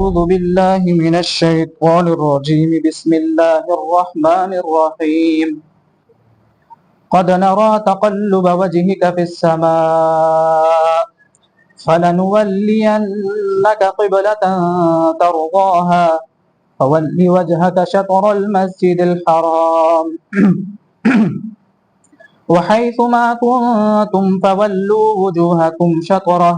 أعوذ بالله من الشيطان الرجيم بسم الله الرحمن الرحيم قد نرى تقلب وجهك في السماء فلنولينك قبلة ترضاها فول وجهك شطر المسجد الحرام وحيث ما كنتم فولوا وجوهكم شطره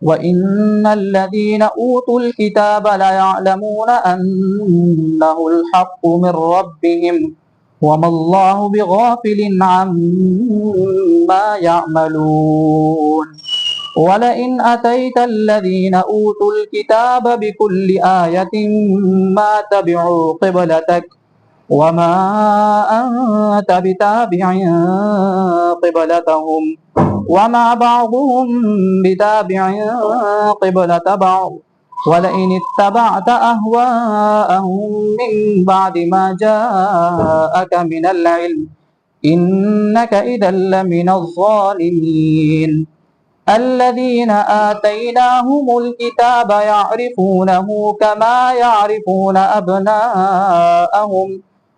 وَإِنَّ الَّذِينَ أُوتُوا الْكِتَابَ لَيَعْلَمُونَ أَنَّهُ الْحَقُّ مِنْ رَبِّهِمْ وَمَا اللَّهُ بِغَافِلٍ عَمَّا يَعْمَلُونَ وَلَئِنْ أَتَيْتَ الَّذِينَ أُوتُوا الْكِتَابَ بِكُلِّ آيَةٍ مَا تَبِعُوا قِبْلَتَكَ وَمَا أَنْتَ بِتَابِعٍ قِبْلَتَهُمْ وَمَا بَعْضُهُمْ بِتَابِعٍ قِبْلَةَ بَعْضٍ وَلَئِنِ اتَّبَعْتَ أَهْوَاءَهُمْ مِنْ بَعْدِ مَا جَاءَكَ مِنَ الْعِلْمِ إِنَّكَ إِذًا لَمِنَ الظَّالِمِينَ الَّذِينَ آتَيْنَاهُمُ الْكِتَابَ يَعْرِفُونَهُ كَمَا يَعْرِفُونَ أَبْنَاءَهُمْ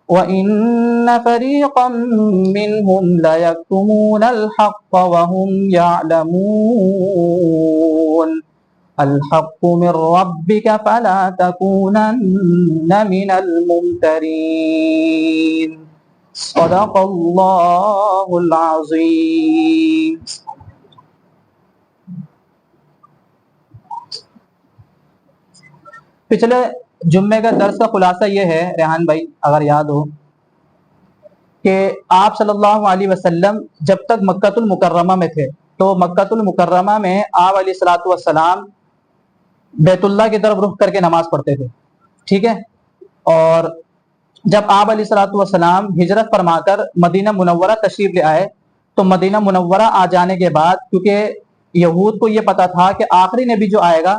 وَإِنَّ فَرِيقًا مِّنْهُمْ لَيَكْتُمُونَ الْحَقَّ وَهُمْ يَعْلَمُونَ الْحَقُّ مِنْ رَبِّكَ فَلَا تَكُونَنَّ مِنَ الْمُمْتَرِينَ صدق اللہ العظیم۔ پچھلے جمعے کا درس کا خلاصہ یہ ہے ریحان بھائی اگر یاد ہو کہ آپ صلی اللہ علیہ وسلم جب تک مکۃ المکرمہ میں تھے تو مکۃ المکرمہ میں آپ علیہ الصلوۃ والسلام بیت اللہ کی طرف رخ کر کے نماز پڑھتے تھے، ٹھیک ہے؟ اور جب آپ علیہ الصلوۃ والسلام ہجرت فرما کر مدینہ منورہ تشریف لے آئے تو مدینہ منورہ آ جانے کے بعد کیونکہ یہود کو یہ پتا تھا کہ آخری نبی جو آئے گا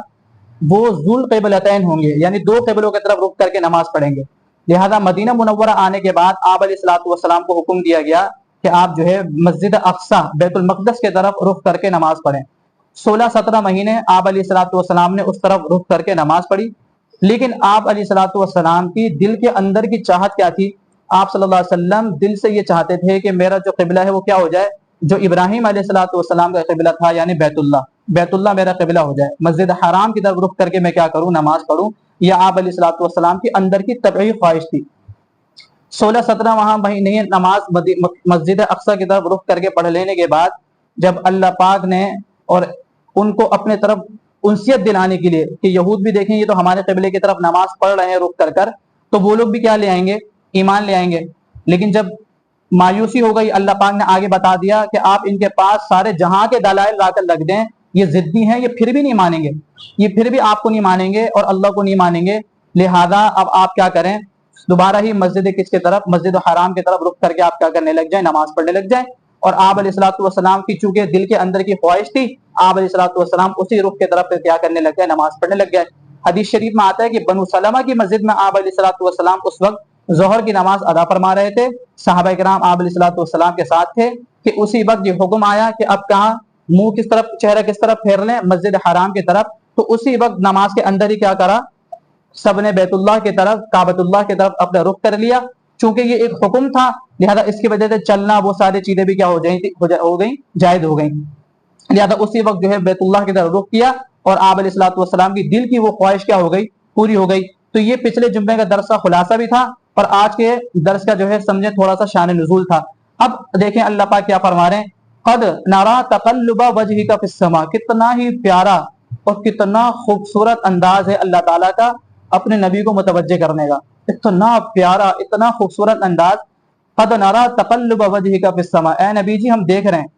وہ ذو القبلتین ہوں گے، یعنی دو قبلوں کی طرف رخ کر کے نماز پڑھیں گے، لہذا مدینہ منورہ آنے کے بعد آپ علیہ الصلوۃ والسلام کو حکم دیا گیا کہ آپ جو ہے مسجد اقصی بیت المقدس کی طرف رخ کر کے نماز پڑھیں۔ 16-17 مہینے آپ علیہ الصلوۃ والسلام نے اس طرف رخ کر کے نماز پڑھی، لیکن آپ علیہ الصلوۃ والسلام کی دل کے اندر کی چاہت کیا تھی؟ آپ صلی اللہ علیہ وسلم دل سے یہ چاہتے تھے کہ میرا جو قبلہ ہے وہ کیا ہو جائے، جو ابراہیم علیہ الصلوۃ والسلام کا قبلہ تھا، یعنی بیت اللہ میرا قبلہ ہو جائے، مسجد حرام کی طرف رخ کر کے میں کیا کروں، نماز پڑھوں۔ یہ آپ علیہ الصلوۃ والسلام کی اندر کی طبعی خواہش تھی۔ 16-17 وہاں مہینے نماز مسجد اقصی کی طرف رخ کر کے پڑھ لینے کے بعد جب اللہ پاک نے اور ان کو اپنے طرف انسیت دلانے کے لیے کہ یہود بھی دیکھیں یہ تو ہمارے قبلے کی طرف نماز پڑھ رہے ہیں رخ کر کر، تو وہ لوگ بھی کیا لے آئیں گے، ایمان لے آئیں گے۔ لیکن جب مایوسی ہو گئی، اللہ پاک نے آگے بتا دیا کہ آپ ان کے پاس سارے جہاں کے دلائل لا کر لگ دیں، یہ ضدی ہیں، یہ پھر بھی نہیں مانیں گے، یہ پھر بھی آپ کو نہیں مانیں گے اور اللہ کو نہیں مانیں گے، لہذا اب آپ کیا کریں، دوبارہ ہی مسجد کس کی طرف، مسجد حرام کی طرف رخ کر کے آپ کیا کرنے لگ جائیں، نماز پڑھنے لگ جائیں۔ اور آپ علیہ الصلوۃ والسلام کی چونکہ دل کے اندر کی خواہش تھی، آپ علیہ الصلوۃ والسلام اسی رخ کی طرف کیا کرنے لگ گئے، نماز پڑھنے لگ گئے۔ حدیث شریف میں آتا ہے کہ بنو سلمہ کی مسجد میں آپ علیہ الصلوۃ والسلام اس وقت ظہر کی نماز ادا فرما رہے تھے، صحابہ کرام آپ علیہ الصلوۃ والسلام کے ساتھ تھے کہ اسی وقت یہ حکم آیا کہ اب کہاں منہ کس طرف، چہرہ کس طرف پھیر لیں، مسجد حرام کی طرف۔ تو اسی وقت نماز کے اندر ہی کیا کرا، سب نے بیت اللہ کی طرف، کعبۃ اللہ کی طرف اپنا رخ کر لیا، چونکہ یہ ایک حکم تھا لہذا اس کی وجہ سے چلنا وہ ساری چیزیں بھی کیا ہو گئیں، جائز ہو گئیں، لہذا اسی وقت جو ہے بیت اللہ کی طرف رخ کیا اور آپ علیہ الصلوۃ والسلام کی دل کی وہ خواہش کیا ہو گئی، پوری ہو گئی۔ تو یہ پچھلے جمعے کا درس کا خلاصہ بھی تھا اور آج کے درس کا جو ہے سمجھے تھوڑا سا شان نزول تھا۔ اب دیکھیں اللہ پاک کیا فرما رہے ہیں، قد نرا تقلب وجهك في السماء، کتنا ہی پیارا اور کتنا خوبصورت انداز ہے اللہ تعالیٰ کا اپنے نبی کو متوجہ کرنے کا، اتنا پیارا اتنا خوبصورت انداز۔ قد نرا تقلب وجهك في السماء، اے نبی جی ہم دیکھ رہے ہیں،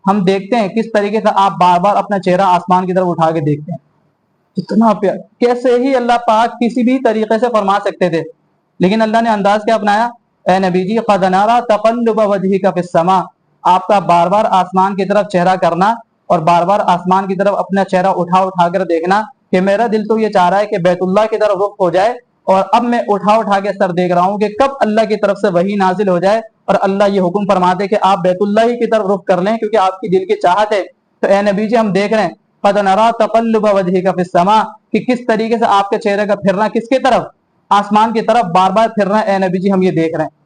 ہم دیکھتے ہیں کس طریقے سے آپ بار بار اپنا چہرہ آسمان کی طرف اٹھا کے دیکھتے ہیں، اتنا پیار، کیسے ہی اللہ پاک کسی بھی طریقے سے فرما سکتے تھے لیکن اللہ نے انداز کیا اپنایا، اے نبی جی قد نرا تقلب وجهك في السماء، آپ کا بار بار آسمان کی طرف چہرہ کرنا اور بار بار آسمان کی طرف اپنا چہرہ اٹھا کر دیکھنا کہ میرا دل تو یہ چاہ رہا ہے کہ بیت اللہ کی طرف رخ ہو جائے، اور اب میں اٹھا کے سر دیکھ رہا ہوں کہ کب اللہ کی طرف سے وحی نازل ہو جائے اور اللہ یہ حکم فرما دے کہ آپ بیت اللہ ہی کی طرف رخ کر لیں کیونکہ آپ کی دل کی چاہت ہے۔ تو اے نبی جی ہم دیکھ رہے ہیں قد نرى تقلب وجهك في السماء کہ کس طریقے سے آپ کے چہرے کا پھرنا کس کی طرف؟ آسمان کی طرف بار بار پھر رہا ہے اے نبی جی ہم یہ دیکھ رہے ہیں۔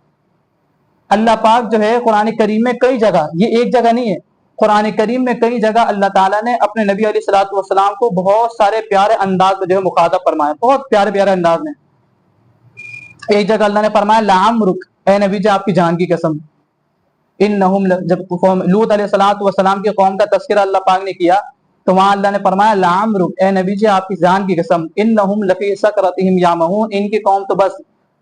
اللہ پاک جو ہے قرآن کریم میں کئی جگہ، یہ ایک جگہ نہیں ہے، قرآن کریم میں کئی جگہ اللہ تعالیٰ نے اپنے نبی علیہ الصلوۃ والسلام کو بہت سارے پیارے انداز میں جو ہے مخاطب فرمایا، بہت پیارے پیارے انداز میں۔ ایک جگہ اللہ نے فرمایا لعمرک، اے نبی جی آپ کی جان کی قسم، انہم، جب لوط علیہ الصلوۃ والسلام کی قوم کا تذکرہ اللہ پاک نے کیا تو وہاں اللہ نے فرمایا لعمرک، اے نبی جی آپ کی جان کی قسم، انہم لفی سکرتہم یعمہون، ان کی قوم تو بس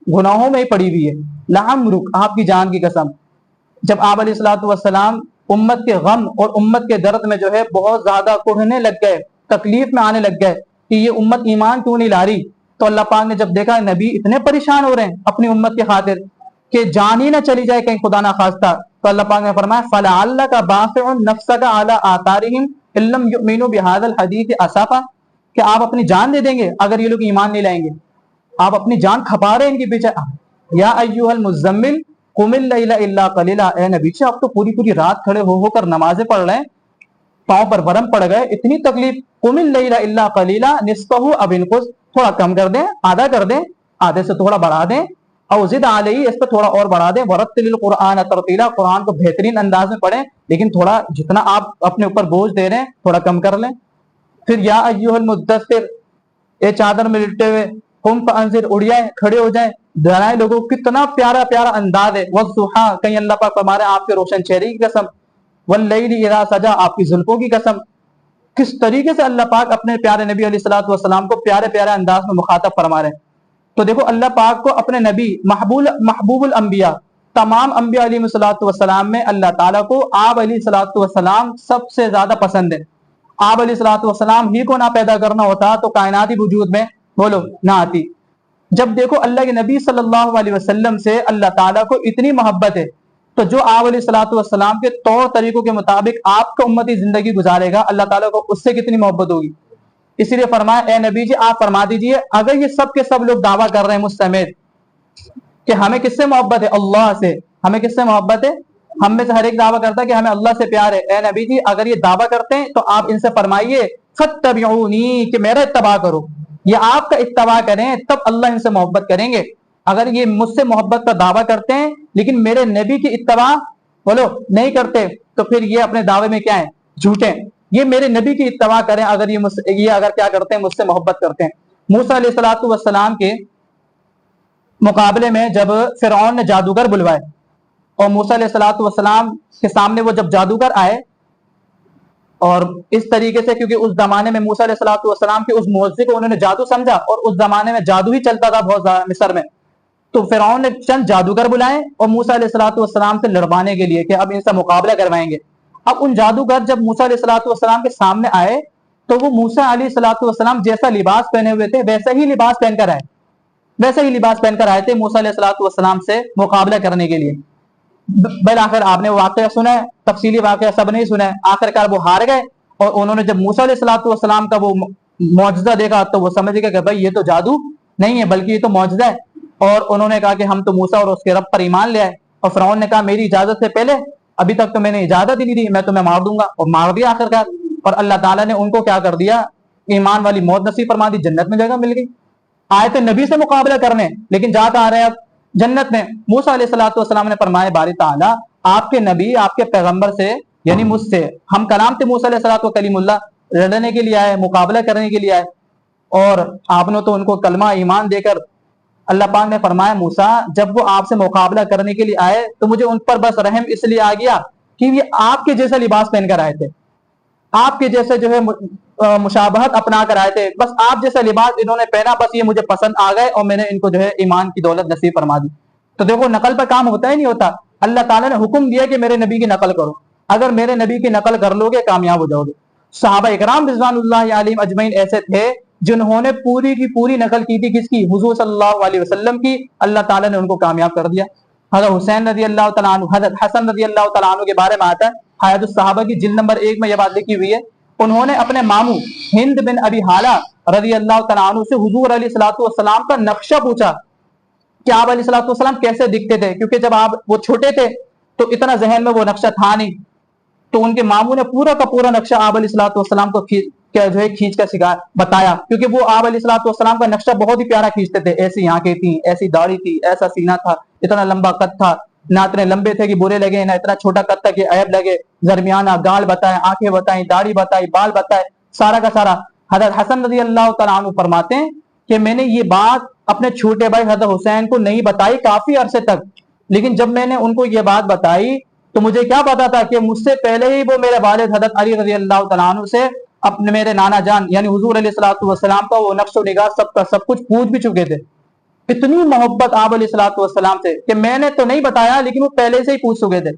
گناہوں میں ہی پڑی ہوئی ہے، لعمرک آپ کی جان کی قسم۔ جب آپ علیہ الصلوۃ والسلام امت کے غم اور امت کے درد میں جو ہے بہت زیادہ کڑھنے لگ گئے، تکلیف میں آنے لگ گئے کہ یہ امت ایمان کیوں نہیں لا رہی، تو اللہ پاک نے جب دیکھا نبی اتنے پریشان ہو رہے ہیں اپنی امت کی خاطر کہ جان ہی نہ چلی جائے کہیں خدا نہ خواستہ، تو اللہ پاک نے فرمایا فَلَعَلَّكَ بَاخِعٌ نَفْسَكَ عَلَىٰ آثَارِهِمْ إِن لَّمْ يُؤْمِنُوا بِهَٰذَا الْحَدِيثِ أَسَفًا، کہ آپ اپنی جان دے دیں گے اگر یہ لوگ ایمان نہیں لائیں گے، آپ اپنی جان کھپا رہے ہیں ان کے پیچھے۔ یا ایھا المزمل قم اللیل الا قلیلا، اے نبی جی آپ تو پوری پوری رات کھڑے ہو کر نمازیں پڑھ رہے ہیں، پاؤں پر برم پڑ گئے، اتنی تکلیف، قم اللیل الا قلیلا نصفہ او انقص، تھوڑا کم کر دیں، آدھا کر دیں، آدھے سے تھوڑا بڑھا دیں، او زد علیہ، اس پہ تھوڑا اور بڑھا دیں، ورتل القرآن ترتیلا، قرآن کو بہترین انداز میں پڑھیں، لیکن تھوڑا جتنا آپ اپنے اوپر بوجھ دے رہے ہیں تھوڑا کم کر لیں۔ پھر یا ایھا المدثر، اے چادر میں لٹے ہوئے، قم فانذر، اڑ جائیں، کھڑے ہو جائیں، ڈرائیں لوگوں، کتنا پیارا پیارا انداز ہے۔ والضحیٰ، کہیں اللہ پاک فرما رہے ہیں آپ کے روشن چہرے کی قسم، واللیل اذا سجا، آپ کی زلفوں کی قسم۔ کس طریقے سے اللہ پاک اپنے پیارے نبی علیہ الصلوۃ والسلام کو پیارے پیارے انداز میں مخاطب فرما رہے ہیں۔ تو دیکھو اللہ پاک کو اپنے نبی محبوب الانبیاء، تمام انبیاء علیہ الصلوۃ والسلام میں اللہ تعالیٰ کو آپ علیہ الصلوۃ والسلام سب سے زیادہ پسند ہے۔ آپ علیہ الصلوۃ والسلام ہی کو نہ پیدا کرنا ہوتا تو کائناتی وجود میں بولو نہ آتی۔ جب دیکھو اللہ کے نبی صلی اللہ علیہ وسلم سے اللہ تعالیٰ کو اتنی محبت ہے تو جو آپ علیہ الصلوۃ والسلام کے طور طریقوں کے مطابق آپ کا امتی زندگی گزارے گا اللہ تعالیٰ کو اس سے کتنی محبت ہوگی۔ اسی لیے فرمایا اے نبی جی آپ فرما دیجئے، اگر یہ سب کے سب لوگ دعویٰ کر رہے ہیں مجھ سمیت کہ ہمیں کس سے محبت ہے، اللہ سے، ہمیں کس سے محبت ہے، ہم میں سے ہر ایک دعویٰ کرتا ہے کہ ہمیں اللہ سے پیار ہے، اے نبی جی اگر یہ دعویٰ کرتے ہیں تو آپ ان سے فرمائیے فاتبعونی، کہ میرا اتباع کرو، یہ آپ کا اتباع کریں تب اللہ ان سے محبت کریں گے۔ اگر یہ مجھ سے محبت کا دعویٰ کرتے ہیں لیکن میرے نبی کی اتباع بولو نہیں کرتے تو پھر یہ اپنے دعوے میں کیا ہے، جھوٹے ہیں۔ یہ میرے نبی کی اتباع کریں اگر یہ اگر کیا کرتے ہیں، مجھ سے محبت کرتے ہیں۔ موسیٰ علیہ الصلوۃ والسلام کے مقابلے میں جب فرعون نے جادوگر بلوائے اور موسیٰ علیہ الصلوۃ والسلام کے سامنے وہ جب جادوگر آئے، اور اس طریقے سے کیونکہ اس زمانے میں موسیٰ علیہ الصلوۃ والسلام کے اس معجزے کو انہوں نے جادو سمجھا، اور اس زمانے میں جادو ہی چلتا تھا بہت زیادہ مصر میں، تو فرعون نے چند جادوگر بلائے اور موسیٰ علیہ الصلوۃ والسلام سے لڑوانے کے لیے کہ اب ان سے مقابلہ کروائیں گے۔ اب ان جادوگر جب موسیٰ علیہ الصلوۃ والسلام کے سامنے آئے تو وہ موسیٰ علیہ الصلوۃ والسلام جیسا لباس پہنے ہوئے تھے ویسا ہی لباس پہن کر آئے تھے موسیٰ علیہ الصلوۃ والسلام سے مقابلہ کرنے کے لیے۔ بالآخر آپ نے واقعہ سنا ہے، تفصیلی واقعہ سب نہیں سنا ہے، آخرکار وہ ہار گئے، اور انہوں نے جب موسیٰ علیہ الصلوۃ والسلام کا وہ معجزہ دیکھا تو وہ سمجھ گئے کہ بھائی یہ تو جادو نہیں ہے بلکہ یہ تو معجزہ ہے، اور انہوں نے کہا کہ ہم تو موسیٰ اور اس کے رب پر ایمان لے آئے، اور فرعون نے کہا میری اجازت سے پہلے، ابھی تک تو میں نے اجازت ہی نہیں دی، میں تمہیں مار دوں گا، اور مار دیا آخرکار، اور اللہ تعالیٰ نے ان کو کیا کر دیا، ایمان والی موت نصیب فرما دی، جنت میں جگہ مل گئی۔ آئے تھے نبی سے مقابلہ کرنے لیکن جا کہاں رہے اب، جنت میں۔ موسیٰ علیہ الصلوۃ والسلام نے فرمایا باری تعالیٰ آپ کے نبی آپ کے پیغمبر سے یعنی مجھ سے ہم کلام تھے، موسیٰ علیہ الصلوۃ و کلیم اللہ، لڑنے کے لیے آئے، مقابلہ کرنے کے لیے آئے، اور آپ نے تو ان کو کلمہ ایمان دے کر، اللہ پاک نے فرمایا موسیٰ جب وہ آپ سے مقابلہ کرنے کے لیے آئے تو مجھے ان پر بس رحم اس لیے آ گیا کہ یہ آپ کے جیسا لباس پہن کر آئے تھے، آپ کے جیسے جو ہے مشابہت اپنا کر آئے تھے، بس آپ جیسا لباس انہوں نے پہنا، بس یہ مجھے پسند آ گئے اور میں نے ان کو جو ہے ایمان کی دولت نصیب فرما دی۔ تو دیکھو نقل پر کام ہوتا ہی نہیں ہوتا، اللہ تعالیٰ نے حکم دیا کہ میرے نبی کی نقل کرو، اگر میرے نبی کی نقل کر لو گے کامیاب ہو جاؤ گے۔ صحابہ اکرام رضوان اللہ علیہم اجمعین ایسے تھے جنہوں نے پوری کی پوری نقل کی تھی کس کی، حضور صلی اللہ علیہ وسلم کی، اللہ تعالیٰ نے ان کو کامیاب کر دیا۔ حضرت حسین رضی اللہ تعالیٰ عنہ، حضرت حسن رضی اللہ تعالیٰ عنہ کے بارے میں آتا ہے حیات الصحابہ کی جلد نمبر 1 میں یہ بات لکھی ہوئی ہے، انہوں نے اپنے ماموں ہند بن ابی حالہ رضی اللہ تعالیٰ عنہ سے حضور علیہ الصلوۃ والسلام کا نقشہ پوچھا کہ آپ علیہ الصلوۃ والسلام کیسے دکھتے تھے، کیونکہ جب آپ وہ چھوٹے تھے تو اتنا ذہن میں وہ نقشہ تھا نہیں، تو ان کے ماموں نے پورا کا پورا نقشہ آپ علیہ الصلوۃ والسلام کو کیا جو ہے کھینچ کر سکھا بتایا، کیونکہ وہ آپ علیہ الصلوۃ والسلام کا نقشہ بہت ہی پیارا کھینچتے تھے. ایسی آنکھیں تھیں، ایسی داڑھی تھی، ایسا سینہ تھا، اتنا لمبا قد تھا، نہ اتنے لمبے تھے کہ برے لگے، نہ اتنا چھوٹا قد تھا کہ عیب لگے، درمیانہ گال بتائے، آنکھیں بتائیں، داڑھی بتائی، بال بتائے، سارا کا سارا. حضرت حسن رضی اللہ تعالیٰ عنہ فرماتے ہیں کہ میں نے یہ بات اپنے چھوٹے بھائی حضرت حسین کو نہیں بتائی کافی عرصے تک، لیکن جب میں نے ان کو یہ بات بتائی تو مجھے کیا پتا تھا کہ مجھ سے پہلے ہی وہ میرے والد حضرت علی رضی اللہ تعالیٰ عنہ سے اپنے میرے نانا جان یعنی حضور علیہ الصلوۃ والسلام کا وہ نقش و نگار سب کا سب کچھ پوچھ بھی چکے تھے. اتنی محبت آپ علیہ الصلوۃ والسلام سے کہ میں نے تو نہیں بتایا لیکن وہ پہلے سے ہی پوچھ چکے تھے.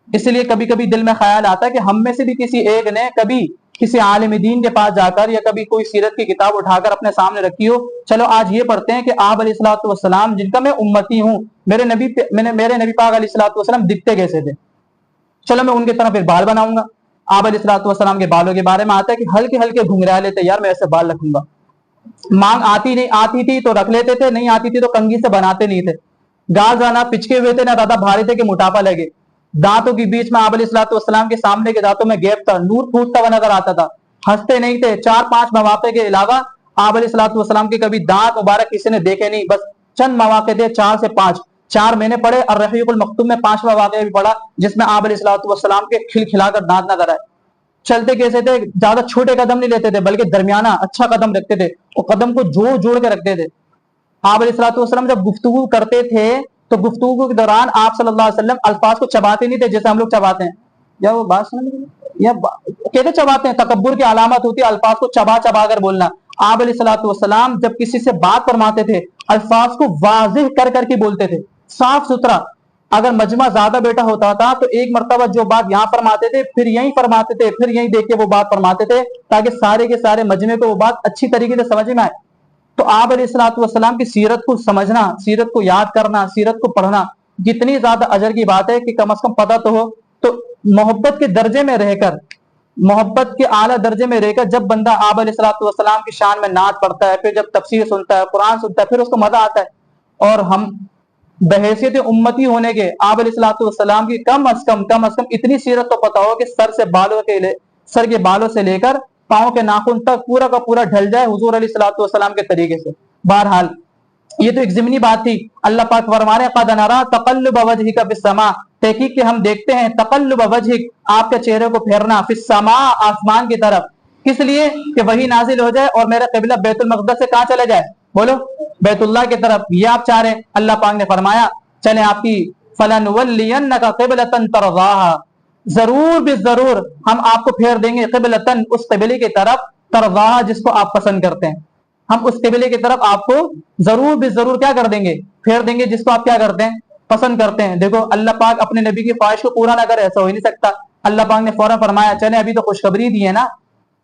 اس لیے کبھی کبھی دل میں خیال آتا ہے کہ ہم میں سے بھی کسی ایک نے کبھی کسی عالم دین کے پاس جا کر یا کبھی کوئی سیرت کی کتاب اٹھا کر اپنے سامنے رکھی ہو، چلو آج یہ پڑھتے ہیں کہ آپ علیہ الصلوۃ والسلام جن کا میں امتی ہوں، میرے نبی پاک علیہ الصلوۃ والسلام دکھتے کیسے تھے، چلو میں ان کی طرف ایک بال بناؤں گا. آپ علیہ الصلوۃ والسلام کے بالوں کے بارے میں آتا ہے کہ ہلکے ہلکے گھنگرالے تھے، یار میں ایسے بال رکھوں گا. مانگ آتی تھی تو رکھ لیتے تھے، نہیں آتی تھی تو کنگھی سے بناتے نہیں تھے. گال نہ پچکے ہوئے تھے، نہ زیادہ بھاری تھے کہ موٹاپا لگے. دانتوں کے بیچ میں آپ علیہ الصلوۃ والسلام کے سامنے کے دانتوں میں گیپ تھا، نور پھوٹتا ہوا نظر آتا تھا. ہنستے نہیں تھے. 4-5 مواقع کے علاوہ آپ علیہ الصلوۃ والسلام کے کبھی دانت مبارک کسی نے دیکھے نہیں. بس چند مواقع تھے، 4 سے 5. 4 میں نے پڑھے اور رحیق المختوم میں 5واں واقعہ بھی پڑھا جس میں آپ علیہ الصلوۃ والسلام کے کھلکھلا کر دانت نظر آئے. چلتے کیسے تھے؟ زیادہ چھوٹے قدم نہیں لیتے تھے بلکہ درمیانہ اچھا قدم رکھتے تھے اور قدم کو جوڑ جوڑ کے رکھتے تھے. آپ علیہ الصلوۃ والسلام جب گفتگو کرتے تھے تو گفتگو کے دوران آپ صلی اللہ علیہ وسلم الفاظ کو چباتے نہیں تھے جیسے ہم لوگ چباتے ہیں. یا وہ بات سمجھ یا کہتے چباتے ہیں، تکبر کی علامت ہوتی ہے الفاظ کو چبا چبا کر بولنا. آپ علیہ الصلوۃ والسلام جب کسی سے بات فرماتے تھے الفاظ کو واضح کر کر کے بولتے تھے، صاف ستھرا. اگر مجمع زیادہ بیٹا ہوتا تھا تو ایک مرتبہ جو بات یہاں فرماتے تھے پھر یہیں فرماتے تھے، پھر یہیں دیکھ کے وہ بات فرماتے تھے تاکہ سارے کے سارے مجمع کو وہ بات اچھی طریقے سے سمجھ میں آئے. تو آپ علیہ الصلوۃ والسلام کی سیرت کو سمجھنا، سیرت کو یاد کرنا، سیرت کو پڑھنا جتنی زیادہ اجر کی بات ہے کہ کم از کم پتہ تو ہو. تو محبت کے درجے میں رہ کر، محبت کے اعلیٰ درجے میں رہ کر جب بندہ آپ علیہ الصلوۃ والسلام کی شان میں نعت پڑھتا ہے، پھر جب تفسیر سنتا ہے، قرآن سنتا ہے، پھر اس کو مزہ آتا ہے. اور ہم بحیثیت امتی ہونے کے آپ علیہ الصلوۃ والسلام کی کم از کم اتنی سیرت تو پتہ ہو کہ سر کے بالوں سے لے کر پاؤں کے ناخن تک پورا کا پورا ڈھل جائے حضور علیہ الصلوۃ والسلام کے طریقے سے. بہرحال یہ تو ایک ضمنی بات تھی. اللہ پاک فرما رہے ہیں قد نرى تقلب وجهك في السماء، تحقیق کہ ہم دیکھتے ہیں تقلب وجهك آپ کے چہرے کو پھیرنا، فی السماء آسمان کی طرف. کس لیے؟ کہ وہی نازل ہو جائے اور میرا قبلہ بیت المقدس سے کہاں چلے جائے؟ بولو بیت اللہ کی طرف. یہ آپ چاہ رہے ہیں. اللہ پاک نے فرمایا چلیں آپ کی فلنولینک قبلۃ ترضاها، ضرور بھی ضرور ہم آپ کو پھیر دیں گے قبلۃ اس قبلے کی طرف، ترضاها جس کو آپ پسند کرتے ہیں. ہم اس قبلے کی طرف آپ کو ضرور بھی ضرور کیا کر دیں گے؟ پھیر دیں گے جس کو آپ کیا کرتے ہیں؟ پسند کرتے ہیں. دیکھو اللہ پاک اپنے نبی کی خواہش کو پورا نہ کرے، ایسا ہو ہی نہیں سکتا. اللہ پاک نے فوراً فرمایا چلیں ابھی تو خوشخبری دی ہے نا،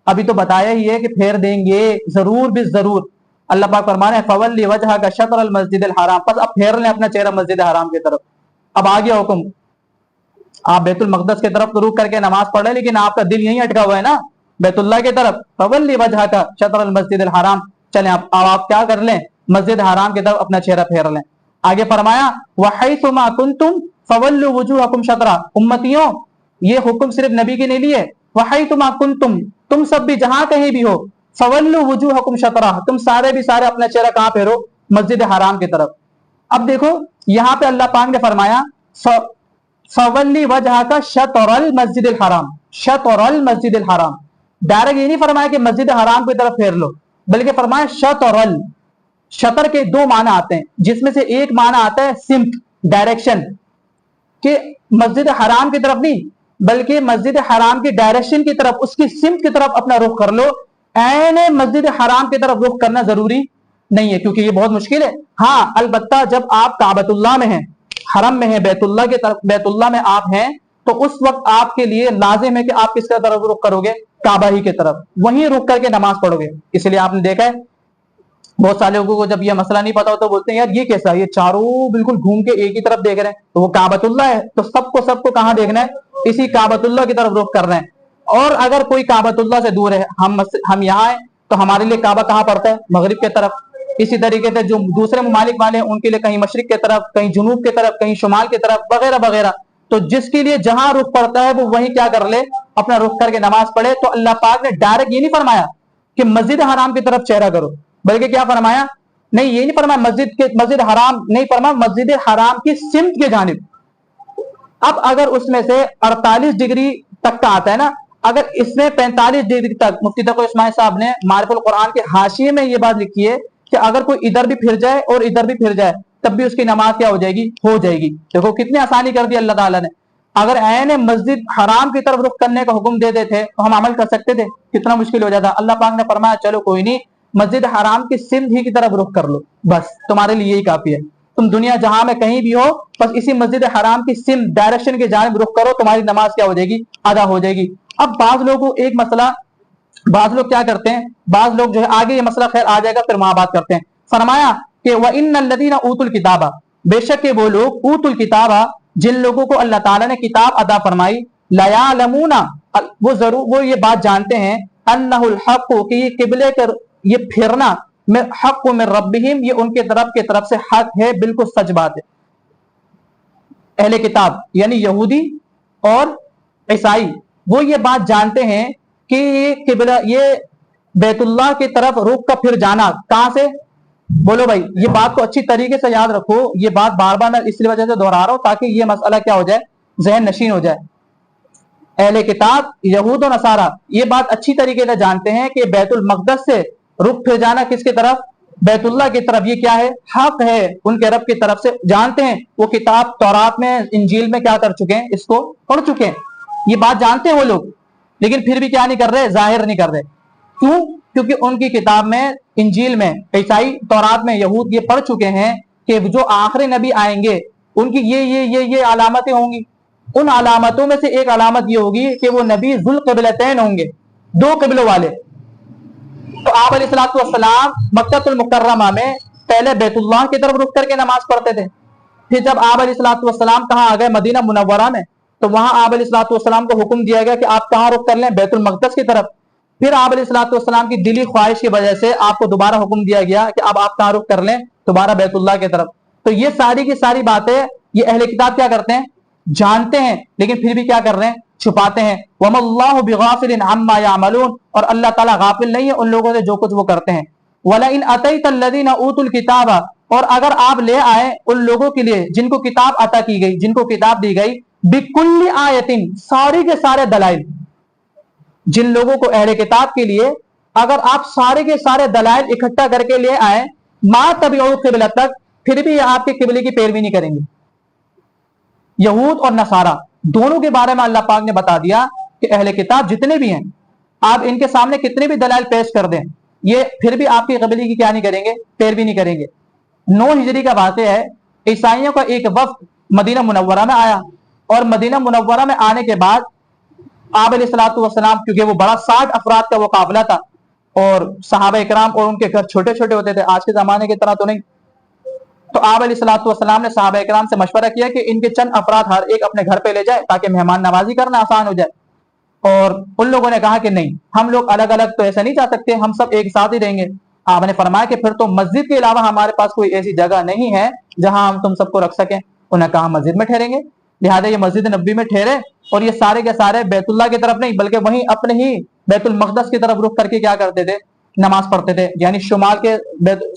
ابھی تو بتایا ہی ہے کہ پھیر دیں گے ضرور بھی ضرور. اللہ پاک فرما رہے ہیں فولی وجہک شطر المسجد الحرام، پس اب پھیر لیں اپنا چہرہ مسجد حرام کی طرف. اب آ گیا حکم، آپ بیت المقدس کی طرف رک کر کے نماز پڑھ رہے ہیں لیکن آپ کا دل یہیں اٹکا ہوا ہے نا بیت اللہ کی طرف. فولی وجہک شطر المسجد الحرام، چلیں اب آپ کیا کر لیں؟ مسجد حرام کی طرف اپنا چہرہ پھیر لیں. آگے فرمایا وحیث ما کنتم فولوا وجوہکم شطرا. امتیوں یہ حکم صرف نبی کے نہیں لیے، وحیث ما کنتم تم سب بھی جہاں کہیں بھی ہو، فولوا وجوہکم شطرا تم سارے بھی سارے اپنا چہرہ کہاں پھیرو؟ مسجد حرام کی طرف. اب دیکھو یہاں پہ اللہ پاک نے فرمایا فولی وجہک شطر المسجد الحرام، شطر المسجد الحرام. ڈائریکٹ یہ نہیں فرمایا کہ مسجد حرام کی طرف پھیر لو، بلکہ فرمایا شطر. شطر کے 2 معنی آتے ہیں جس میں سے ایک معنی آتا ہے سمت، ڈائریکشن، کہ مسجد حرام کی طرف نہیں بلکہ مسجد حرام کی ڈائریکشن کی طرف، اس کی سمت کی طرف اپنا رخ کر لو. عین مسجد حرام کی طرف رخ کرنا ضروری نہیں ہے کیونکہ یہ بہت مشکل ہے. ہاں البتہ جب آپ کعبۃ اللہ میں ہیں، حرم میں ہیں، بیت اللہ کی طرف، بیت اللہ میں آپ ہیں، تو اس وقت آپ کے لیے لازم ہے کہ آپ کس طرف رخ کرو گے؟ کعبہ ہی کی طرف. وہیں رک کر کے نماز پڑھو گے. اس لیے آپ نے دیکھا ہے بہت سارے لوگوں کو جب یہ مسئلہ نہیں پتا ہوتا بولتے ہیں یار یہ کیسا، یہ چاروں بالکل گھوم کے ایک ہی طرف دیکھ رہے ہیں، تو وہ کعبۃ اللہ ہے تو سب کو کہاں دیکھنا ہے؟ اسی کعبۃ اللہ کی طرف رخ کر رہے ہیں. اور اگر کوئی کعبۃ اللہ سے دور ہے، ہم یہاں ہیں تو ہمارے لیے کعبہ کہاں پڑتا ہے؟ مغرب کی طرف. اسی طریقے سے جو دوسرے ممالک والے ہیں ان کے لیے کہیں مشرق کی طرف، کہیں جنوب کی طرف، کہیں شمال کی طرف، وغیرہ وغیرہ. تو جس کے لیے جہاں رخ پڑتا ہے وہ وہیں کیا کر لے, اپنا رخ کر کے نماز پڑھے. تو اللہ پاک نے ڈائریکٹ یہ نہیں فرمایا کہ مسجد حرام کی طرف چہرہ کرو, بلکہ کیا فرمایا, نہیں یہ نہیں فرمایا مسجد حرام نہیں فرمایا, مسجد حرام کی سمت کے جانب. اب اگر اس میں سے 48 ڈگری تک کا آتا ہے نا, اگر اس میں 45 ڈگری تک, مفتی تقی اسماعیل صاحب نے معارف القرآن کے حاشیے میں یہ بات لکھی ہے کہ اگر کوئی ادھر بھی پھر جائے اور ادھر بھی پھر جائے تب بھی اس کی نماز کیا ہو جائے گی, ہو جائے گی. دیکھو کتنی آسانی کر دی اللہ تعالیٰ نے. اگر عین مسجد حرام کی طرف رخ کرنے کا حکم دے دیتے تو ہم عمل کر سکتے تھے, کتنا مشکل ہو جاتا. اللہ پاک نے فرمایا چلو کوئی نہیں, مسجد حرام کی سمت ہی کی طرف رخ کر لو, بس تمہارے لیے یہی کافی ہے. تم دنیا جہاں میں کہیں بھی ہو, بس اسی مسجد حرام کی سمت ڈائریکشن کی جانب رخ کرو, تمہاری نماز کیا ہو جائے گی, ادا ہو جائے گی. اب بعض لوگوں ایک مسئلہ, بعض لوگ کیا کرتے ہیں, بعض لوگ جو ہے آگے یہ مسئلہ خیر آ جائے گا پھر وہاں بات کرتے ہیں. فرمایا کہ وَإِنَّ الَّذِينَ أُوتُوا الْكِتَابَ, بے شک کہ وہ لوگ اوتوا الکتاب, جن لوگوں کو اللہ تعالیٰ نے کتاب عطا فرمائی, لَيَعْلَمُونَ, وہ یہ بات جانتے ہیں, أَنَّهُ الْحَقُّ, کہ یہ قبلے کر یہ پھرنا, حق من ربہم, یہ ان کے طرف سے حق ہے, بالکل سچ بات ہے. اہل کتاب یعنی یہودی اور عیسائی وہ یہ بات جانتے ہیں کہ یہ قبلہ, یہ بیت اللہ کی طرف رخ کا پھر جانا کہاں سے, بولو بھائی یہ بات کو اچھی طریقے سے یاد رکھو. یہ بات بار بار میں اس وجہ سے دہرا رہا ہوں تاکہ یہ مسئلہ کیا ہو جائے, ذہن نشین ہو جائے. اہل کتاب یہود و نصارہ یہ بات اچھی طریقے سے جانتے ہیں کہ بیت المقدس سے رخ پھر جانا کس کی طرف, بیت اللہ کی طرف, یہ کیا ہے, حق ہے ان کے رب کی طرف سے. جانتے ہیں وہ کتاب تورات میں انجیل میں کیا کر چکے ہیں, اس کو پڑھ چکے ہیں, یہ بات جانتے ہیں وہ لوگ, لیکن پھر بھی کیا نہیں کر رہے, ظاہر نہیں کر رہے. کیوں, کیونکہ ان کی کتاب میں, انجیل میں, عیسائی تورات میں, یہود یہ پڑھ چکے ہیں کہ جو آخری نبی آئیں گے ان کی یہ علامتیں ہوں گی. ان علامتوں میں سے ایک علامت یہ ہوگی کہ وہ نبی ذو القبلتین ہوں گے, دو قبلوں والے. تو آپ علیہ الصلوۃ والسلام مکہ المکرمہ میں پہلے بیت اللہ کی طرف رخ کر کے نماز پڑھتے تھے. پھر جب آپ علیہ الصلوۃ والسلام کہاں آ گئے, مدینہ منورہ میں, تو وہاں آپ علیہ الصلوۃ والسلام کو حکم دیا گیا کہ آپ کہاں رخ کر لیں, بیت المقدس کی طرف. پھر آپ علیہ الصلوۃ والسلام کی دلی خواہش کی وجہ سے آپ کو دوبارہ حکم دیا گیا کہ اب آپ کہاں رخ کر لیں, دوبارہ بیت اللہ کی طرف. تو یہ ساری کی ساری باتیں یہ اہل کتاب کیا کرتے ہیں, جانتے ہیں, لیکن پھر بھی کیا کر رہے ہیں, چھپاتے ہیں. وَمَا اللَّهُ بِغَافِلٍ عَمَّا يَعْمَلُونَ, اور اللہ تعالیٰ غافل نہیں ہے ان لوگوں سے جو کچھ وہ کرتے ہیں. وَلَئِنْ أَتَيْتَ الَّذِينَ أُوتُوا الْكِتَابَ, اور اگر آپ لے آئے ان لوگوں کے لیے جن کو کتاب عطا کی گئی, جن کو کتاب دی گئی, بِكُلِّ آیَةٍ, ساری کے سارے دلائل, جن لوگوں کو اہل کتاب کے لیے اگر آپ سارے کے سارے دلائل اکٹھا کر کے لے آئے, مَا تَبِعُوا قِبْلَتَكَ, پھر بھی آپ کے قبلے کی پیروی نہیں کریں گے. یہود اور نصارہ دونوں کے بارے میں اللہ پاک نے بتا دیا کہ اہل کتاب جتنے بھی ہیں, آپ ان کے سامنے کتنے بھی دلائل پیش کر دیں, یہ پھر بھی آپ کی قبلے کی کیا نہیں کریں گے, پیروی نہیں کریں گے. 9 ہجری کا واقعہ ہے, عیسائیوں کا ایک وفد مدینہ منورہ میں آیا, اور مدینہ منورہ میں آنے کے بعد آپ علیہ الصلوۃ والسلام, کیونکہ وہ بڑا 60 افراد کا وہ قافلہ تھا, اور صحابہ اکرام اور ان کے گھر چھوٹے چھوٹے ہوتے تھے, آج کے زمانے کی طرح تو نہیں. تو آپ علیہ الصلوۃ والسلام نے صحابہ اکرام سے مشورہ کیا کہ ان کے چند افراد ہر ایک اپنے گھر پہ لے جائے تاکہ مہمان نوازی کرنا آسان ہو جائے. اور ان لوگوں نے کہا کہ نہیں, ہم لوگ الگ الگ تو ایسا نہیں جا سکتے, ہم سب ایک ساتھ ہی رہیں گے. آپ نے فرمایا کہ پھر تو مسجد کے علاوہ ہمارے پاس کوئی ایسی جگہ نہیں ہے جہاں ہم تم سب کو رکھ سکیں. انہوں نے کہا مسجد میں ٹھہریں گے, لہٰذا یہ مسجد نبوی میں ٹھہرے, اور یہ سارے کے سارے بیت اللہ کی طرف نہیں بلکہ وہیں اپنے ہی بیت المقدس کی طرف رخ کر کے کیا کرتے تھے, نماز پڑھتے تھے. یعنی شمال کے